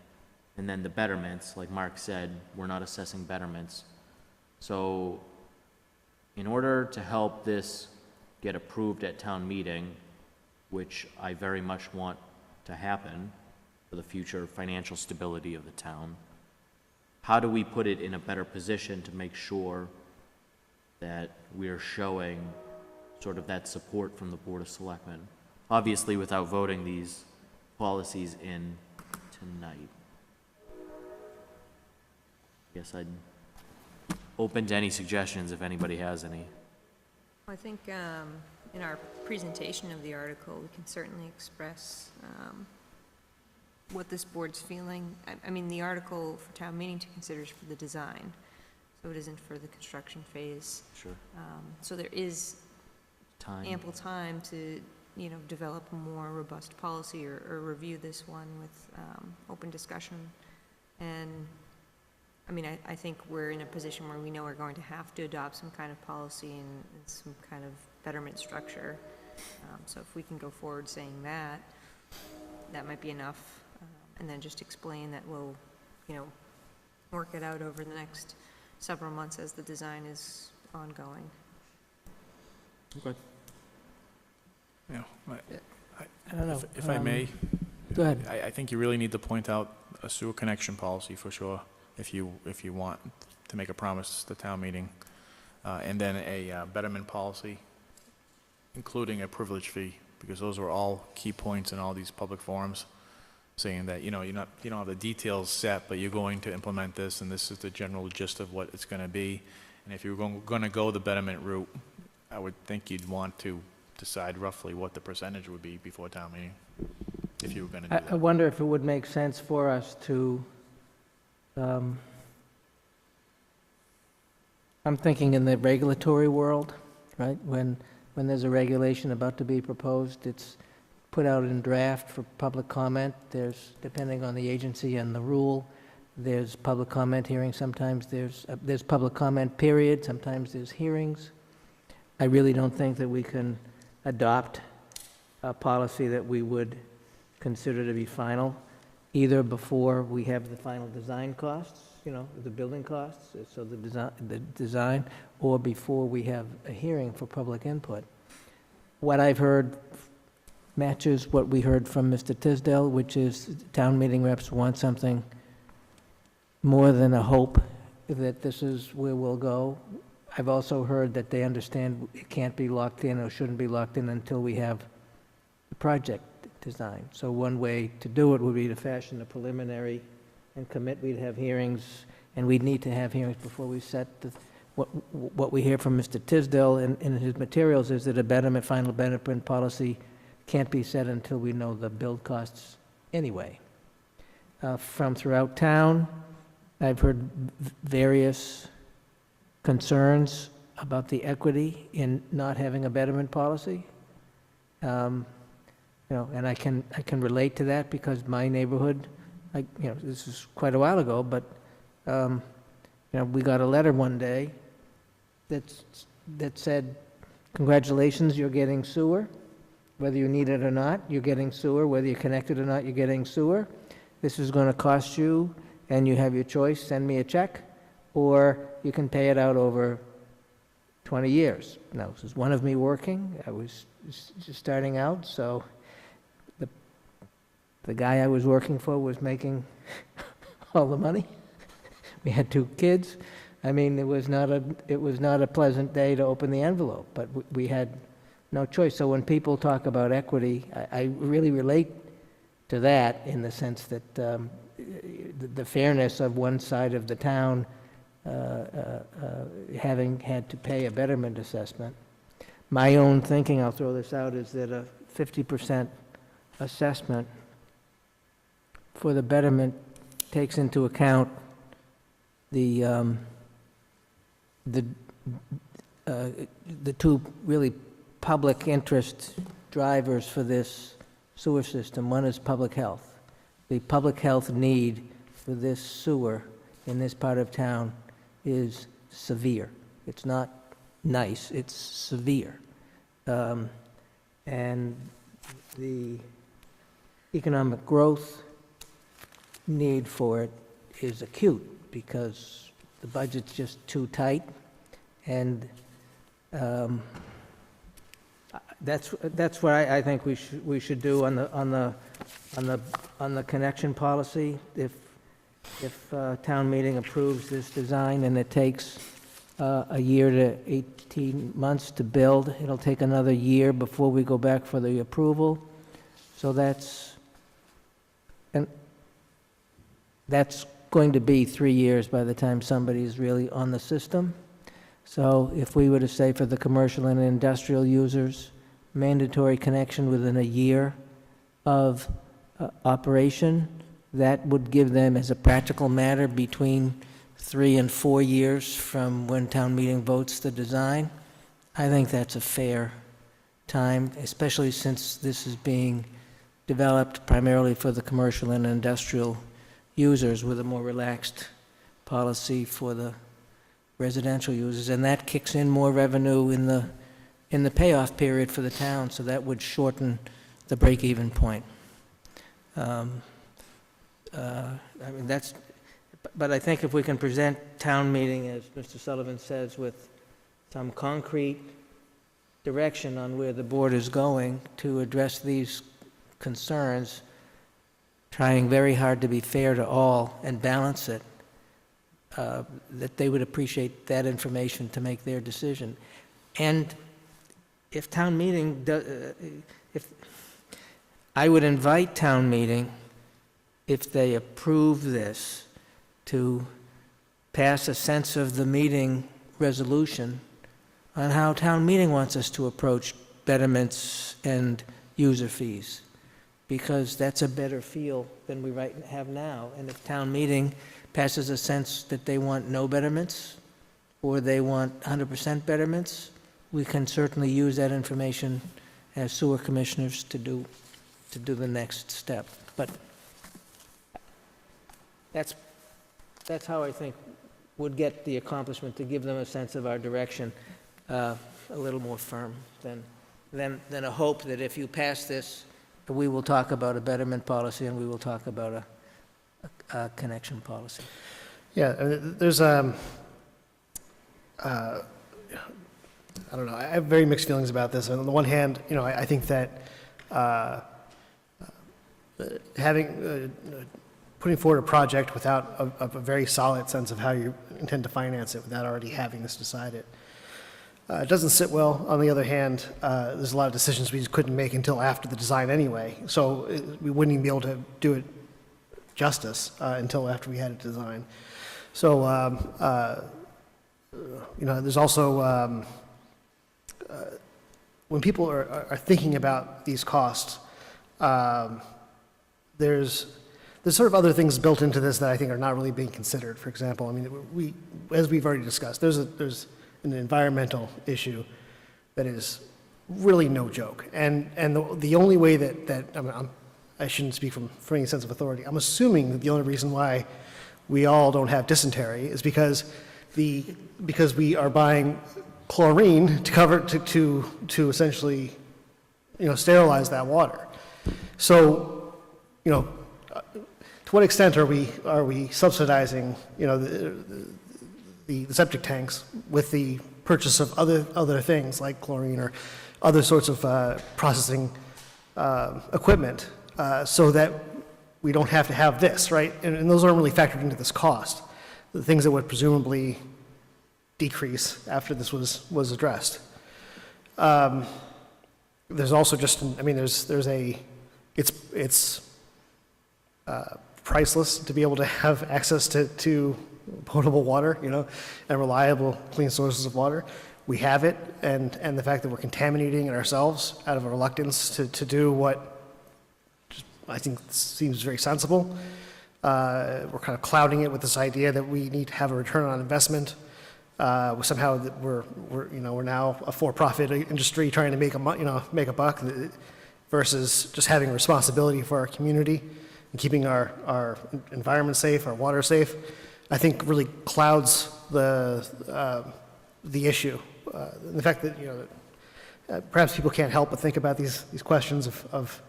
D: And then the betterments, like Mark said, we're not assessing betterments. So in order to help this get approved at town meeting, which I very much want to happen for the future financial stability of the town, how do we put it in a better position to make sure that we're showing sort of that support from the Board of Selectmen? Obviously, without voting these policies in tonight. Guess I'd open to any suggestions if anybody has any.
F: I think in our presentation of the article, we can certainly express what this board's feeling. I mean, the article for town meeting to consider is for the design, so it isn't for the construction phase.
D: Sure.
F: So there is
D: Time.
F: ample time to, develop a more robust policy or review this one with open discussion. And, I mean, I think we're in a position where we know we're going to have to adopt some kind of policy and some kind of betterment structure. So if we can go forward saying that, that might be enough. And then just explain that we'll, work it out over the next several months as the design is ongoing.
D: Okay.
B: Yeah,
A: I don't know.
B: if I may,
A: Go ahead.
B: I think you really need to point out a sewer connection policy for sure, if you want to make a promise to town meeting. And then a betterment policy, including a privilege fee, because those are all key points in all these public forums, saying that, you don't have the details set, but you're going to implement this, and this is the general gist of what it's gonna be. And if you're going to go the betterment route, I would think you'd want to decide roughly what the percentage would be before town meeting, if you were gonna do
A: I
B: that.
A: wonder if it would make sense for us to, I'm thinking in the regulatory world, right? When there's a regulation about to be proposed, it's put out in draft for public comment. There's, depending on the agency and the rule, there's public comment hearing. Sometimes there's public comment period, sometimes there's hearings. I really don't think that we can adopt a policy that we would consider to be final, either before we have the final design costs, the building costs, so the design, or before we have a hearing for public input. What I've heard matches what we heard from Mr. Tisdale, which is town meeting reps want something more than a hope that this is where we'll go. I've also heard that they understand it can't be locked in or shouldn't be locked in until we have the project design. So one way to do it would be to fashion a preliminary and commit. We'd have hearings, and we'd need to have hearings before we set what we hear from Mr. Tisdale in his materials is that a final betterment policy can't be set until we know the build costs anyway. From throughout town, I've heard various concerns about the equity in not having a betterment policy. And I can relate to that because my neighborhood, this is quite a while ago, but, we got a letter one day that said, congratulations, you're getting sewer. Whether you need it or not, you're getting sewer. Whether you're connected or not, you're getting sewer. This is going to cost you, and you have your choice, send me a check, or you can pay it out over 20 years. Now, this is one of me working. I was just starting out, so the guy I was working for was making all the money. We had 2 kids. I mean, it was not a pleasant day to open the envelope, but we had no choice. So when people talk about equity, I really relate to that in the sense that the fairness of one side of the town having had to pay a betterment assessment. My own thinking, I'll throw this out, is that a 50% assessment for the betterment takes into account the 2 really public interest drivers for this sewer system. One is public health. The public health need for this sewer in this part of town is severe. It's not nice, it's severe. And the economic growth need for it is acute because the budget's just too tight. And that's what I think we should do on the connection policy. If town meeting approves this design and it takes a year to 18 months to build, it'll take another year before we go back for the approval. So that's going to be 3 years by the time somebody's really on the system. So if we were to say for the commercial and industrial users, mandatory connection within a year of operation, that would give them, as a practical matter, between 3 and 4 years from when town meeting votes the design. I think that's a fair time, especially since this is being developed primarily for the commercial and industrial users with a more relaxed policy for the residential users, and that kicks in more revenue in the payoff period for the town, so that would shorten the break-even point. I mean, but I think if we can present town meeting, as Mr. Sullivan says, with some concrete direction on where the board is going to address these concerns, trying very hard to be fair to all and balance it, that they would appreciate that information to make their decision. And if town meeting, I would invite town meeting, if they approve this, to pass a sense of the meeting resolution on how town meeting wants us to approach betterments and user fees, because that's a better feel than we have now. And if town meeting passes a sense that they want no betterments, or they want 100% betterments, we can certainly use that information as sewer commissioners to do the next step. But that's how I think would get the accomplishment, to give them a sense of our direction a little more firm than a hope that if you pass this, we will talk about a betterment policy and we will talk about a connection policy.
E: Yeah, there's I don't know, I have very mixed feelings about this. On the one hand, I think that putting forward a project without a very solid sense of how you intend to finance it, without already having this decided, it doesn't sit well. On the other hand, there's a lot of decisions we just couldn't make until after the design anyway, so we wouldn't even be able to do it justice until after we had it designed. So, there's also, when people are thinking about these costs, there's sort of other things built into this that I think are not really being considered. For example, I mean, as we've already discussed, there's an environmental issue that is really no joke. And the only way that I shouldn't speak from any sense of authority. I'm assuming that the only reason why we all don't have dysentery is because we are buying chlorine to essentially, sterilize that water. So, to what extent are we subsidizing, the septic tanks with the purchase of other things like chlorine or other sorts of processing equipment, so that we don't have to have this, right? And those aren't really factored into this cost. The things that would presumably decrease after this was addressed. There's also just, it's priceless to be able to have access to potable water, and reliable, clean sources of water. We have it, and the fact that we're contaminating it ourselves out of a reluctance to do what I think seems very sensible. We're kind of clouding it with this idea that we need to have a return on investment. Somehow that we're now a for-profit industry trying to make a buck, versus just having a responsibility for our community and keeping our environment safe, our water safe. I think really clouds the issue. The fact that perhaps people can't help but think about these questions of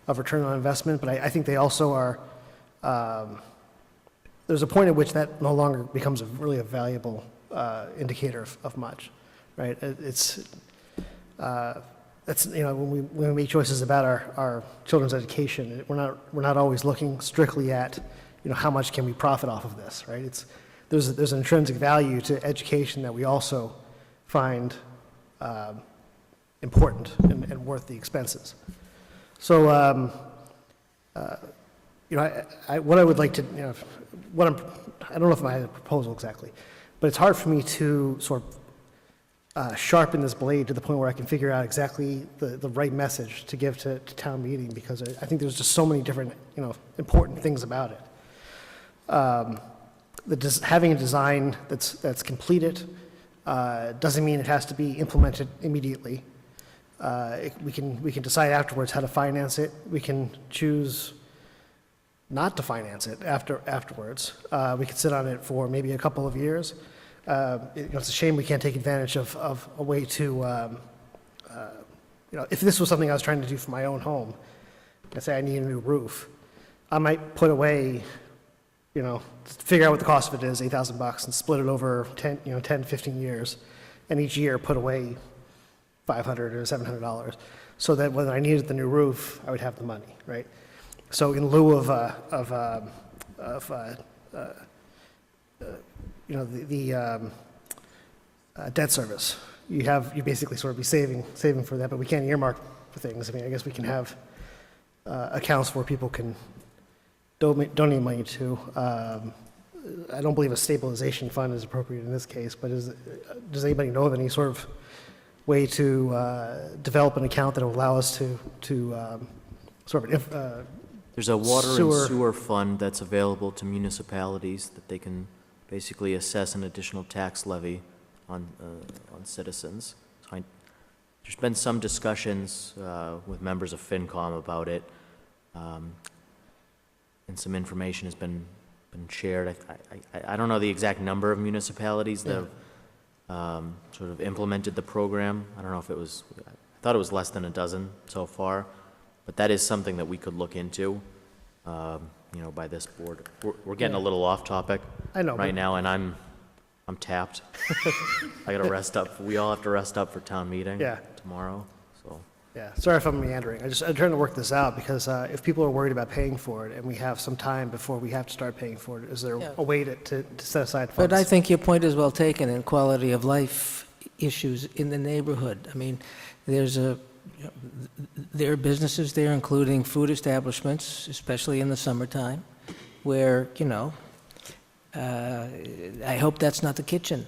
E: return on investment, but I think they also are. There's a point at which that no longer becomes really a valuable indicator of much, right? That's when we make choices about our children's education, we're not always looking strictly at how much can we profit off of this, right? There's an intrinsic value to education that we also find important and worth the expenses. So what I would like to I don't know if I have a proposal exactly, but it's hard for me to sort of sharpen this blade to the point where I can figure out exactly the right message to give to town meeting, because I think there's just so many different, important things about it. Having a design that's completed doesn't mean it has to be implemented immediately. We can decide afterwards how to finance it. We can choose not to finance it afterwards. We could sit on it for maybe a couple of years. It's a shame we can't take advantage of a way to, if this was something I was trying to do for my own home, I say I need a new roof, I might put away, figure out what the cost of it is, $8,000, and split it over 10, 15 years, and each year put away $500 or $700, so that when I needed the new roof, I would have the money, right? So in lieu of debt service, you basically sort of be saving for that, but we can't earmark for things. I mean, I guess we can have accounts where people can donate money to. I don't believe a stabilization fund is appropriate in this case, but does anybody know of any sort of way to develop an account that will allow us to sort of
D: There's a water and sewer fund that's available to municipalities that they can basically assess an additional tax levy on citizens. So there's been some discussions with members of FinCom about it, and some information has been shared. I don't know the exact number of municipalities that have sort of implemented the program. I don't know if it was, I thought it was less than a dozen so far, but that is something that we could look into, by this board. We're getting a little off topic right now, and I'm tapped. I got to rest up. We all have to rest up for town meeting tomorrow. So
E: sorry if I'm meandering. I'm trying to work this out, because if people are worried about paying for it and we have some time before we have to start paying for it, is there a way to set aside funds?
A: But I think your point is well taken in quality of life issues in the neighborhood. I mean, there are businesses there, including food establishments, especially in the summertime, where, I hope that's not the kitchen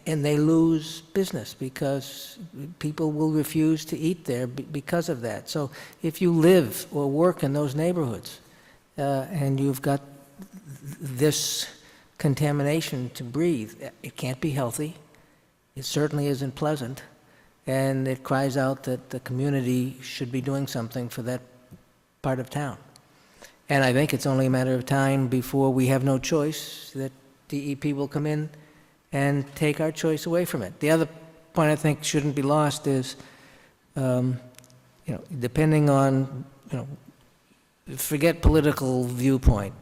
A: and they lose business because people will refuse to eat there because of that. So if you live or work in those neighborhoods, and you've got this contamination to breathe, it can't be healthy. It certainly isn't pleasant. And it cries out that the community should be doing something for that part of town. And I think it's only a matter of time before we have no choice, that DEP will come in and take our choice away from it. The other point I think shouldn't be lost is, depending on, forget political viewpoint,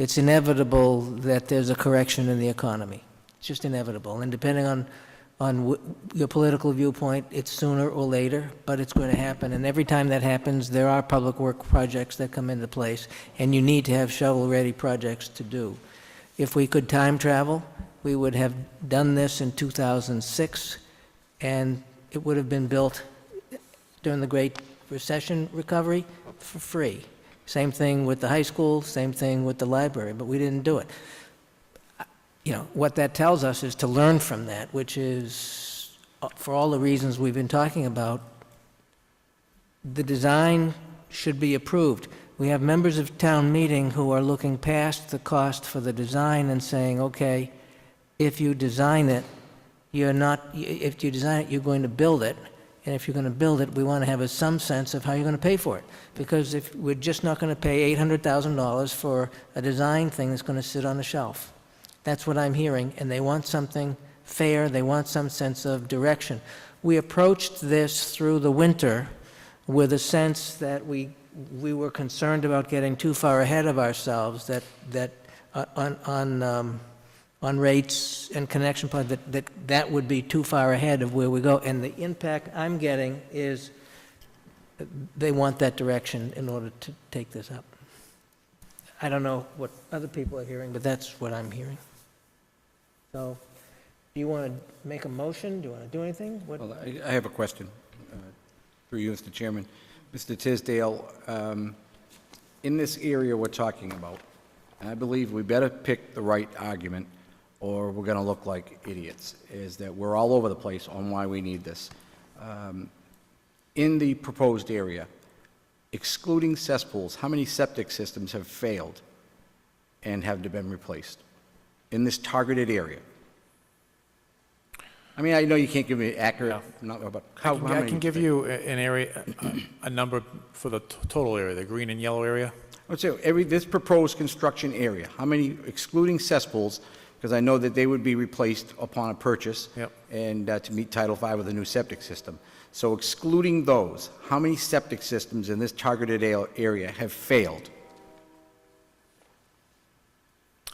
A: it's inevitable that there's a correction in the economy. It's just inevitable. And depending on your political viewpoint, it's sooner or later, but it's going to happen. And every time that happens, there are public work projects that come into place, and you need to have shovel-ready projects to do. If we could time travel, we would have done this in 2006, and it would have been built during the Great Recession recovery for free. Same thing with the high school, same thing with the library, but we didn't do it. What that tells us is to learn from that, which is, for all the reasons we've been talking about, the design should be approved. We have members of town meeting who are looking past the cost for the design and saying, okay, if you design it, you're going to build it. And if you're going to build it, we want to have some sense of how you're going to pay for it. Because if we're just not going to pay $800,000 for a design thing that's going to sit on the shelf. That's what I'm hearing, and they want something fair, they want some sense of direction. We approached this through the winter with a sense that we were concerned about getting too far ahead of ourselves, that on rates and connection point, that would be too far ahead of where we go. And the impact I'm getting is they want that direction in order to take this up. I don't know what other people are hearing, but that's what I'm hearing. So, do you want to make a motion? Do you want to do anything?
G: Well, I have a question through you, Mr. Chairman. Mr. Tisdale, in this area we're talking about, and I believe we better pick the right argument, or we're gonna look like idiots, is that we're all over the place on why we need this. In the proposed area, excluding cesspools, how many septic systems have failed and have been replaced in this targeted area? I mean, I know you can't give me accurate, but how many?
B: I can give you an area, a number for the total area, the green and yellow area.
G: I would say this proposed construction area, how many, excluding cesspools, because I know that they would be replaced upon a purchase.
B: Yep.
G: And to meet Title V with a new septic system. So excluding those, how many septic systems in this targeted area have failed?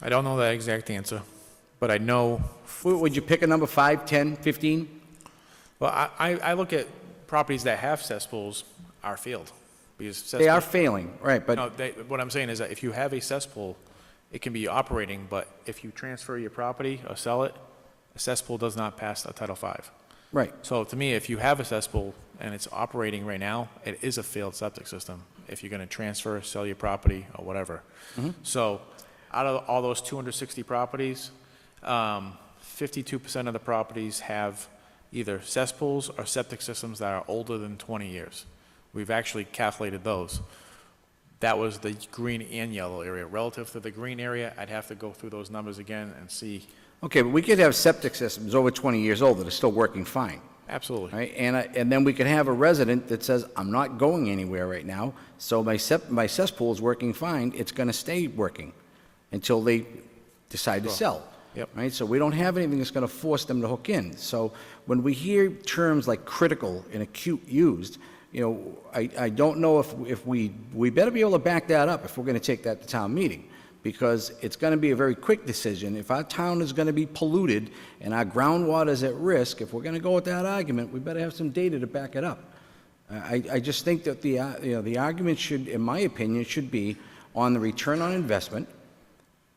B: I don't know that exact answer, but I know,
G: Would you pick a number, 5, 10, 15?
B: well, I look at properties that have cesspools are failed. Because
G: They are
B: cesspools,
G: failing, right, but
B: no, what I'm saying is that if you have a cesspool, it can be operating, but if you transfer your property or sell it, a cesspool does not pass a Title V.
G: right.
B: So to me, if you have a cesspool and it's operating right now, it is a failed septic system, if you're gonna transfer, sell your property, or whatever. So, out of all those 260 properties, 52% of the properties have either cesspools or septic systems that are older than 20 years. We've actually calculated those. That was the green and yellow area. Relative to the green area, I'd have to go through those numbers again and see.
G: Okay, but we could have septic systems over 20 years old that are still working fine,
B: Absolutely.
G: right? And then we could have a resident that says, I'm not going anywhere right now, so my cesspool is working fine, it's gonna stay working until they decide to sell.
B: Yep.
G: Right, so we don't have anything that's gonna force them to hook in. So when we hear terms like critical and acute used, you know, I don't know if we better be able to back that up if we're gonna take that to town meeting, because it's gonna be a very quick decision. If our town is gonna be polluted and our groundwater is at risk, if we're gonna go with that argument, we better have some data to back it up. I just think that the argument should, in my opinion, should be on the return on investment.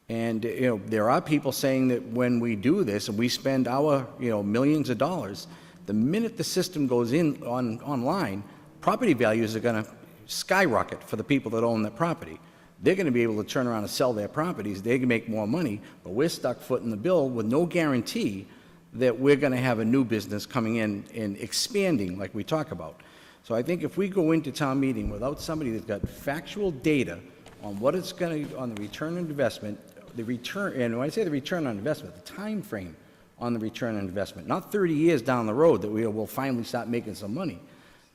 G: And, there are people saying that when we do this and we spend our, millions of dollars, the minute the system goes in online, property values are gonna skyrocket for the people that own that property. They're gonna be able to turn around and sell their properties, they can make more money, but we're stuck footing the bill with no guarantee that we're gonna have a new business coming in and expanding like we talk about. So I think if we go into town meeting without somebody that's got factual data on what it's gonna, on the return on investment, the return, and when I say the return on investment, the time frame on the return on investment, not 30 years down the road that we will finally start making some money,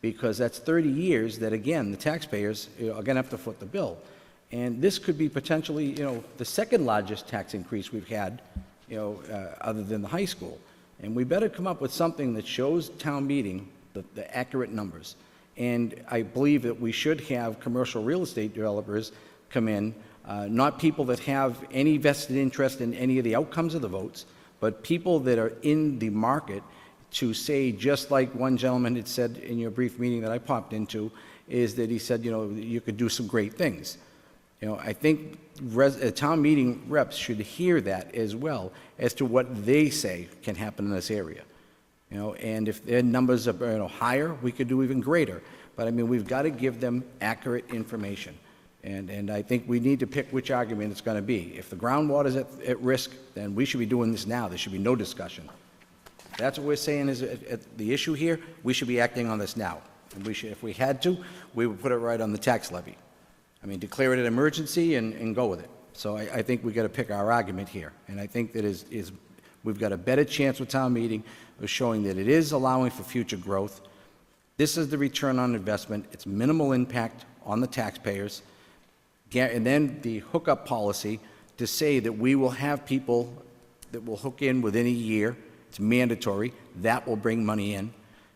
G: because that's 30 years that, again, the taxpayers are gonna have to foot the bill. And this could be potentially, the second largest tax increase we've had, other than the high school. And we better come up with something that shows town meeting the accurate numbers. And I believe that we should have commercial real estate developers come in, not people that have any vested interest in any of the outcomes of the votes, but people that are in the market to say, just like one gentleman had said in your brief meeting that I popped into, is that he said, you could do some great things. I think town meeting reps should hear that as well as to what they say can happen in this area. And if their numbers are higher, we could do even greater. But I mean, we've got to give them accurate information. And I think we need to pick which argument it's going to be. If the groundwater is at risk, then we should be doing this now. There should be no discussion. That's what we're saying is the issue here. We should be acting on this now. And we should, if we had to, we would put it right on the tax levy. I mean, declare it an emergency and go with it. So I think we got to pick our argument here. And I think that we've got a better chance with town meeting of showing that it is allowing for future growth. This is the return on investment. It's minimal impact on the taxpayers. And then the hookup policy to say that we will have people that will hook in within a year. It's mandatory. That will bring money in.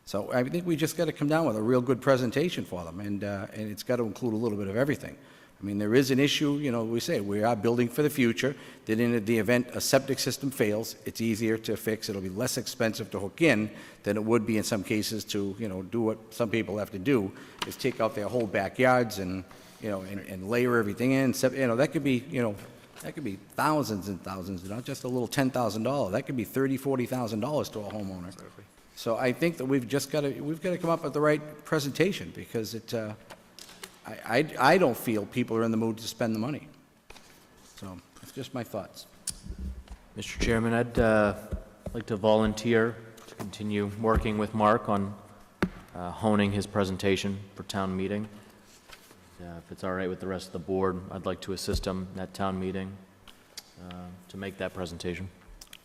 G: So I think we just got to come down with a real good presentation for them, and it's got to include a little bit of everything. I mean, there is an issue, we say we are building for the future, that in the event a septic system fails, it's easier to fix. It'll be less expensive to hook in than it would be in some cases to, do what some people have to do, is take out their whole backyards and layer everything in. That could be thousands and thousands, not just a little $10,000. That could be $30,000, $40,000 to a homeowner. Exactly. So I think that we've got to come up with the right presentation, because I don't feel people are in the mood to spend the money. So that's just my thoughts.
D: Mr. Chairman, I'd like to volunteer to continue working with Mark on honing his presentation for town meeting. If it's all right with the rest of the board, I'd like to assist him at town meeting to make that presentation.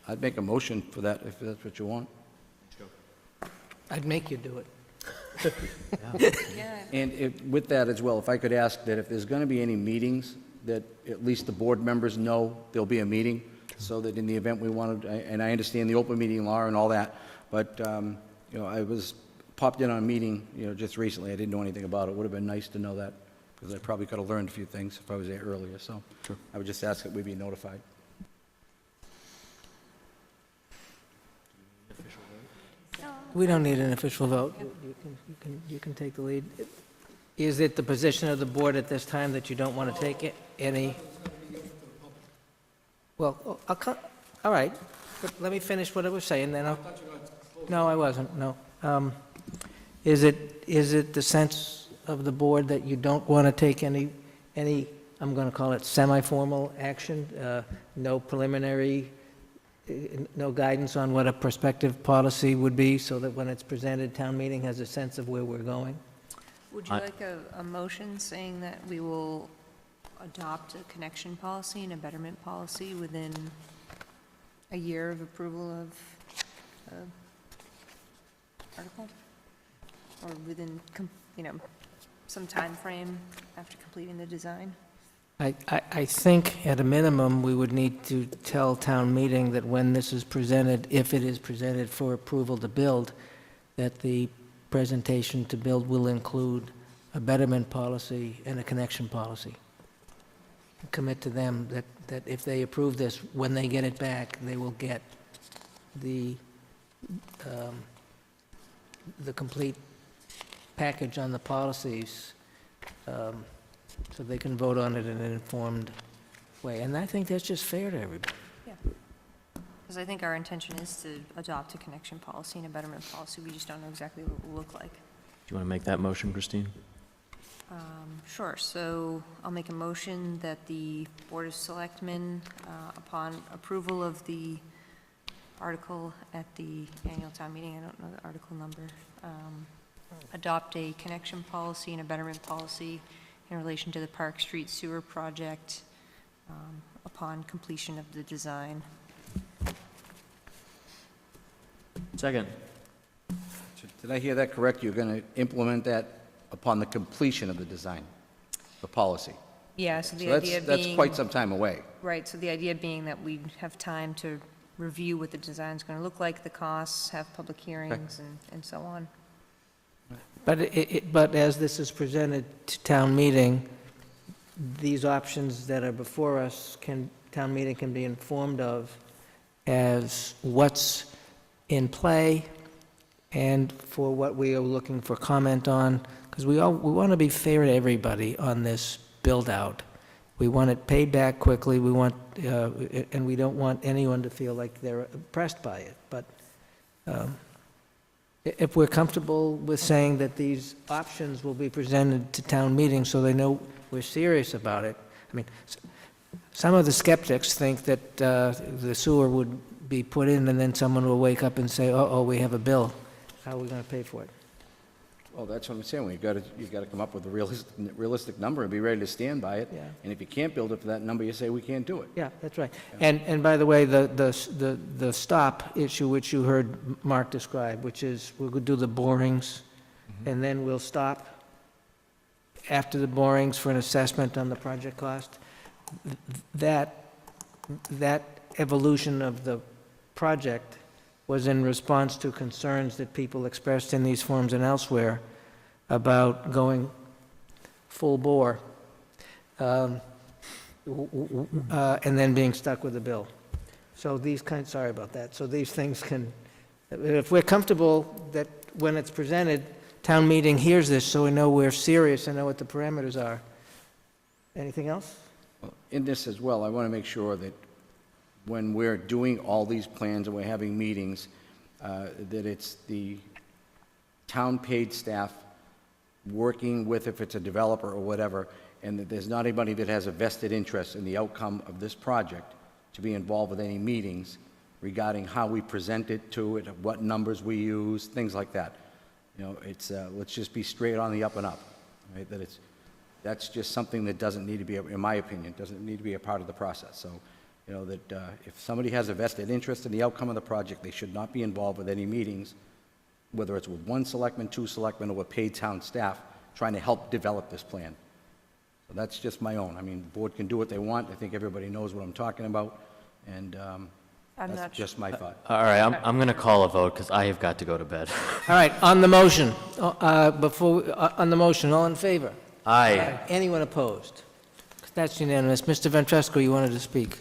G: I'd make a motion for that, if that's what you want.
A: I'd make you do it.
F: Yeah,
G: And with that as well, if I could ask that if there's going to be any meetings, that at least the board members know there'll be a meeting, so that in the event we wanted, and I understand the open meeting law and all that, but, you know, I popped in on a meeting, you know, just recently, I didn't know anything about it. Would have been nice to know that, because I probably could have learned a few things if I was there earlier, so I would just ask that we be notified.
A: We don't need an official vote. You can take the lead. Is it the position of the board at this time that you don't want to take any? Well, all right, but let me finish what I was saying, then I'll... No, I wasn't, no. Is it the sense of the board that you don't want to take any, I'm going to call it semi-formal action? No preliminary, no guidance on what a prospective policy would be, so that when it's presented, town meeting has a sense of where we're going?
F: would you like a motion saying that we will adopt a connection policy and a betterment policy within a year of approval of article? Or within, some time frame after completing the design?
A: I think, at a minimum, we would need to tell town meeting that when this is presented, if it is presented for approval to build, that the presentation to build will include a betterment policy and a connection policy. Commit to them that if they approve this, when they get it back, they will get the complete package on the policies, so they can vote on it in an informed way. And I think that's just fair to everybody.
F: Yeah. Because I think our intention is to adopt a connection policy and a betterment policy. We just don't know exactly what it will look like.
D: Do you want to make that motion, Christine?
F: Sure. So I'll make a motion that the Board of Selectmen, upon approval of the article at the annual town meeting, I don't know the article number, adopt a connection policy and a betterment policy in relation to the Park Street Sewer Project upon completion of the design.
D: Second.
G: Did I hear that correct? You're going to implement that upon the completion of the design, the policy?
F: Yeah, so the
G: So
F: idea
G: that's
F: being...
G: quite some time away.
F: Right, so the idea being that we have time to review what the design's going to look like, the costs, have public hearings, and so on.
A: But as this is presented to town meeting, these options that are before us, town meeting can be informed of as what's in play and for what we are looking for comment on, because we want to be fair to everybody on this build-out. We want it paid back quickly, and we don't want anyone to feel like they're oppressed by it. But if we're comfortable with saying that these options will be presented to town meeting so they know we're serious about it, I mean, some of the skeptics think that the sewer would be put in and then someone will wake up and say, uh-oh, we have a bill. How are we going to pay for it?
G: Well, that's what I'm saying. You've got to come up with a realistic number and be ready to stand by it.
A: Yeah.
G: And if you can't build it for that number, you say, we can't do it.
A: Yeah, that's right. And by the way, the stop issue, which you heard Mark describe, which is we'll go do the borings, and then we'll stop after the borings for an assessment on the project cost. That evolution of the project was in response to concerns that people expressed in these forums and elsewhere about going full bore, and then being stuck with a bill. So sorry about that. So these things if we're comfortable that when it's presented, town meeting hears this, so we know we're serious and know what the parameters are. Anything else?
G: Well, in this as well, I want to make sure that when we're doing all these plans and we're having meetings, that it's the town-paid staff working with, if it's a developer or whatever, and that there's not anybody that has a vested interest in the outcome of this project, to be involved with any meetings regarding how we present it to it, what numbers we use, things like that. You know, it's, let's just be straight on the up and up, right? That's just something that doesn't need to be, in my opinion, doesn't need to be a part of the process. So, you know, that if somebody has a vested interest in the outcome of the project, they should not be involved with any meetings, whether it's with one selectman, two selectmen, or with paid town staff, trying to help develop this plan. So that's just my own. I mean, the board can do what they want. I think everybody knows what I'm talking about, and that's just my thought.
D: All right, I'm going to call a vote because I have got to go to bed.
A: All right, on the motion, on the motion, all in favor?
D: Aye.
A: Anyone opposed? That's unanimous. Mr. Ventresco, you wanted to speak.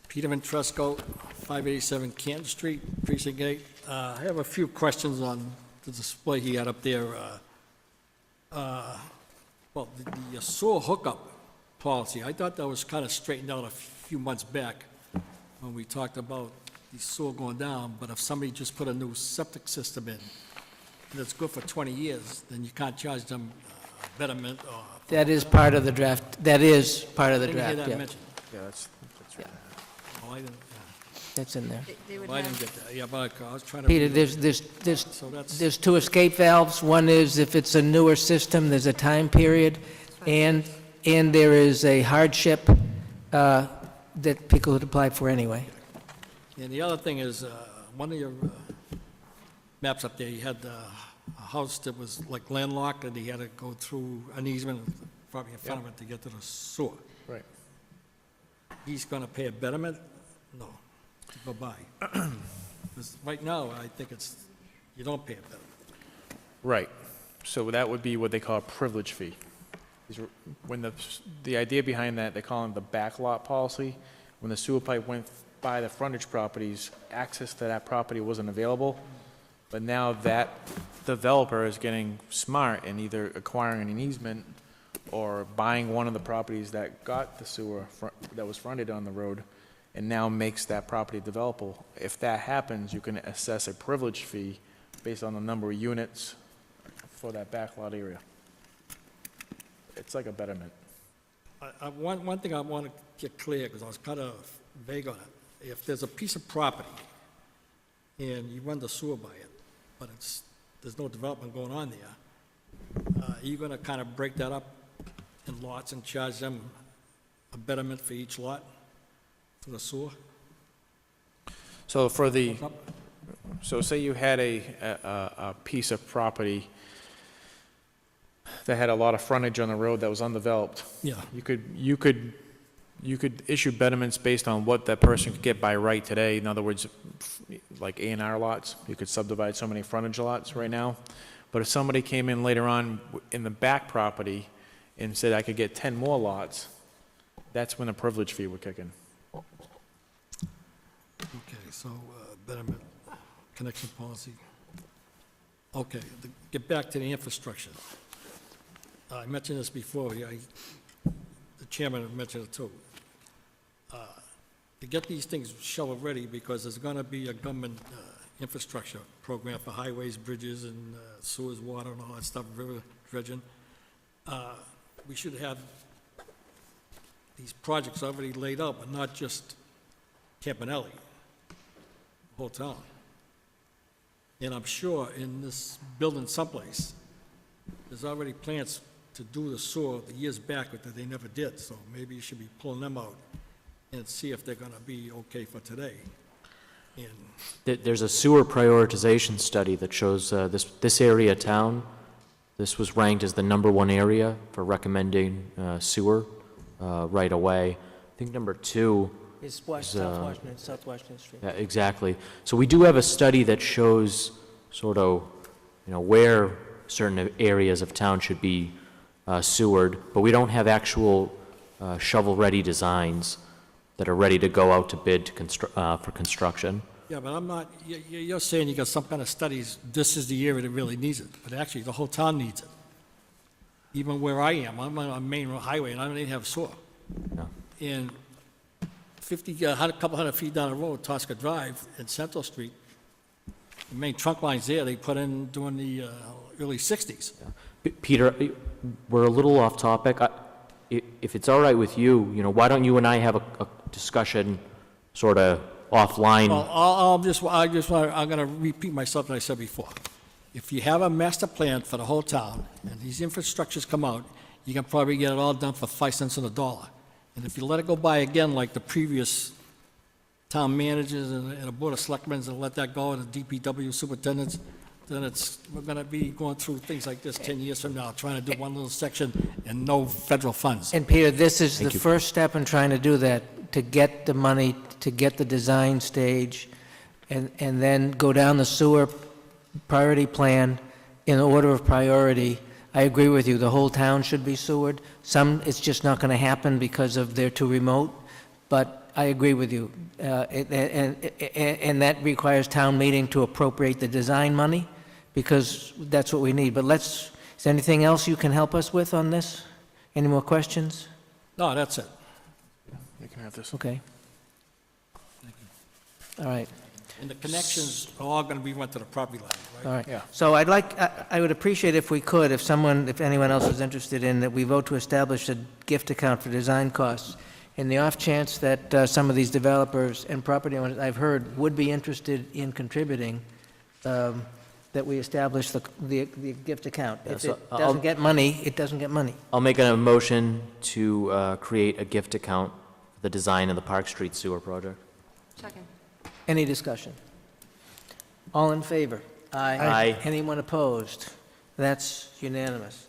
H: Peter Ventresco, 587 Canton Street, Precinct 8. I have a few questions on the display he had up there. Well, the sewer hookup policy, I thought that was kind of straightened out a few months back when we talked about the sewer going down, but if somebody just put a new septic system in, and it's good for 20 years, then you can't charge them betterment or...
A: That is part of the draft. That is part of the
H: I didn't hear
A: draft,
H: that
A: yeah.
H: mentioned.
B: Yeah, that's right.
H: Oh, I didn't,
A: That's in there.
F: They would
H: well, I didn't
F: have,
H: get that. Yeah, but I was trying to...
A: Peter,
H: So that's...
A: there's two escape valves. One is if it's a newer system, there's a time period, and there is a hardship that people would apply for anyway.
H: And the other thing is, one of your maps up there, you had a house that was like landlocked, and he had to go through an easement, probably in front of it, to get to the sewer.
B: Right.
H: He's gonna pay a betterment? No, to go by. 'Cause right now, I think you don't pay a betterment.
B: Right. So that would be what they call a privilege fee. When the idea behind that, they call it the backlot policy. When the sewer pipe went by the frontage properties, access to that property wasn't available. But now that developer is getting smart and either acquiring an easement or buying one of the properties that got the sewer that was fronted on the road and now makes that property developable. If that happens, you can assess a privilege fee based on the number of units for that backlot area. It's like a betterment.
H: One thing I want to get clear, because I was kind of vague on it. If there's a piece of property and you run the sewer by it, but there's no development going on there, are you going to kind of break that up in lots and charge them a betterment for each lot for the sewer?
B: So so say you had a piece of property that had a lot of frontage on the road that was undeveloped.
H: Yeah.
B: You could issue betterments based on what that person could get by right today. In other words, like A&R lots, you could subdivide so many frontage lots right now. But if somebody came in later on in the back property and said, I could get 10 more lots, that's when a privilege fee would kick in.
H: Okay, so betterment, connection policy. Okay, get back to the infrastructure. I mentioned this before, the chairman mentioned it too. To get these things shovel-ready, because there's going to be a government infrastructure program for highways, bridges, and sewers, water, and all that stuff, river dredging. We should have these projects already laid out, but not just Campanelli, the whole town. And I'm sure in this building someplace, there's already plans to do the sewer the years back that they never did, so maybe you should be pulling them out and see if they're gonna be okay for today. And
D: There's a sewer prioritization study that shows this area of town, this was ranked as the #1 area for recommending sewer right away. I think #2,
A: It's South Washington Street.
D: yeah, exactly. So we do have a study that shows sort of, where certain areas of town should be sewered, but we don't have actual shovel-ready designs that are ready to go out to bid for construction.
H: yeah, but I'm not, you're saying you got some kind of studies, this is the area that really needs it, but actually, the whole town needs it. Even where I am, I'm on a main highway, and I don't even have sewer.
D: No.
H: And a couple hundred feet down the road, Tosca Drive and Central Street, the main trunk line's there, they put in during the early 60s.
I: Peter, we're a little off topic. If it's all right with you, you know, why don't you and I have a discussion sort of offline?
H: Well, I'm gonna repeat myself that I said before. If you have a master plan for the whole town, and these infrastructures come out, you can probably get it all done for 5 cents on the dollar. And if you let it go by again, like the previous town managers and the Board of Selectmen, and let that go, and the DPW superintendents, then we're gonna be going through things like this 10 years from now, trying to do one little section and no federal funds.
A: And Peter, this is the
I: Thank you.
A: first step in trying to do that, to get the money, to get the design stage, and then go down the sewer priority plan in order of priority. I agree with you, the whole town should be sewered. Some, it's just not going to happen because of they're too remote, but I agree with you. And that requires town meeting to appropriate the design money, because that's what we need. But is there anything else you can help us with on this? Any more questions?
H: No, that's it.
B: You can have this.
A: Okay. All right.
H: And the connections are all gonna be went to the property line,
A: All
H: right?
A: right.
B: Yeah.
A: So I would appreciate if we could, if anyone else was interested in, that we vote to establish a gift account for design costs. In the off chance that some of these developers and property owners, I've heard, would be interested in contributing, that we establish the gift account.
I: Yeah,
A: If
I: so
A: it doesn't get money, it doesn't get money.
I: I'll make a motion to create a gift account for the design of the Park Street Sewer Project.
F: Second.
A: Any discussion? All in favor?
I: Aye.
A: Anyone opposed? That's unanimous.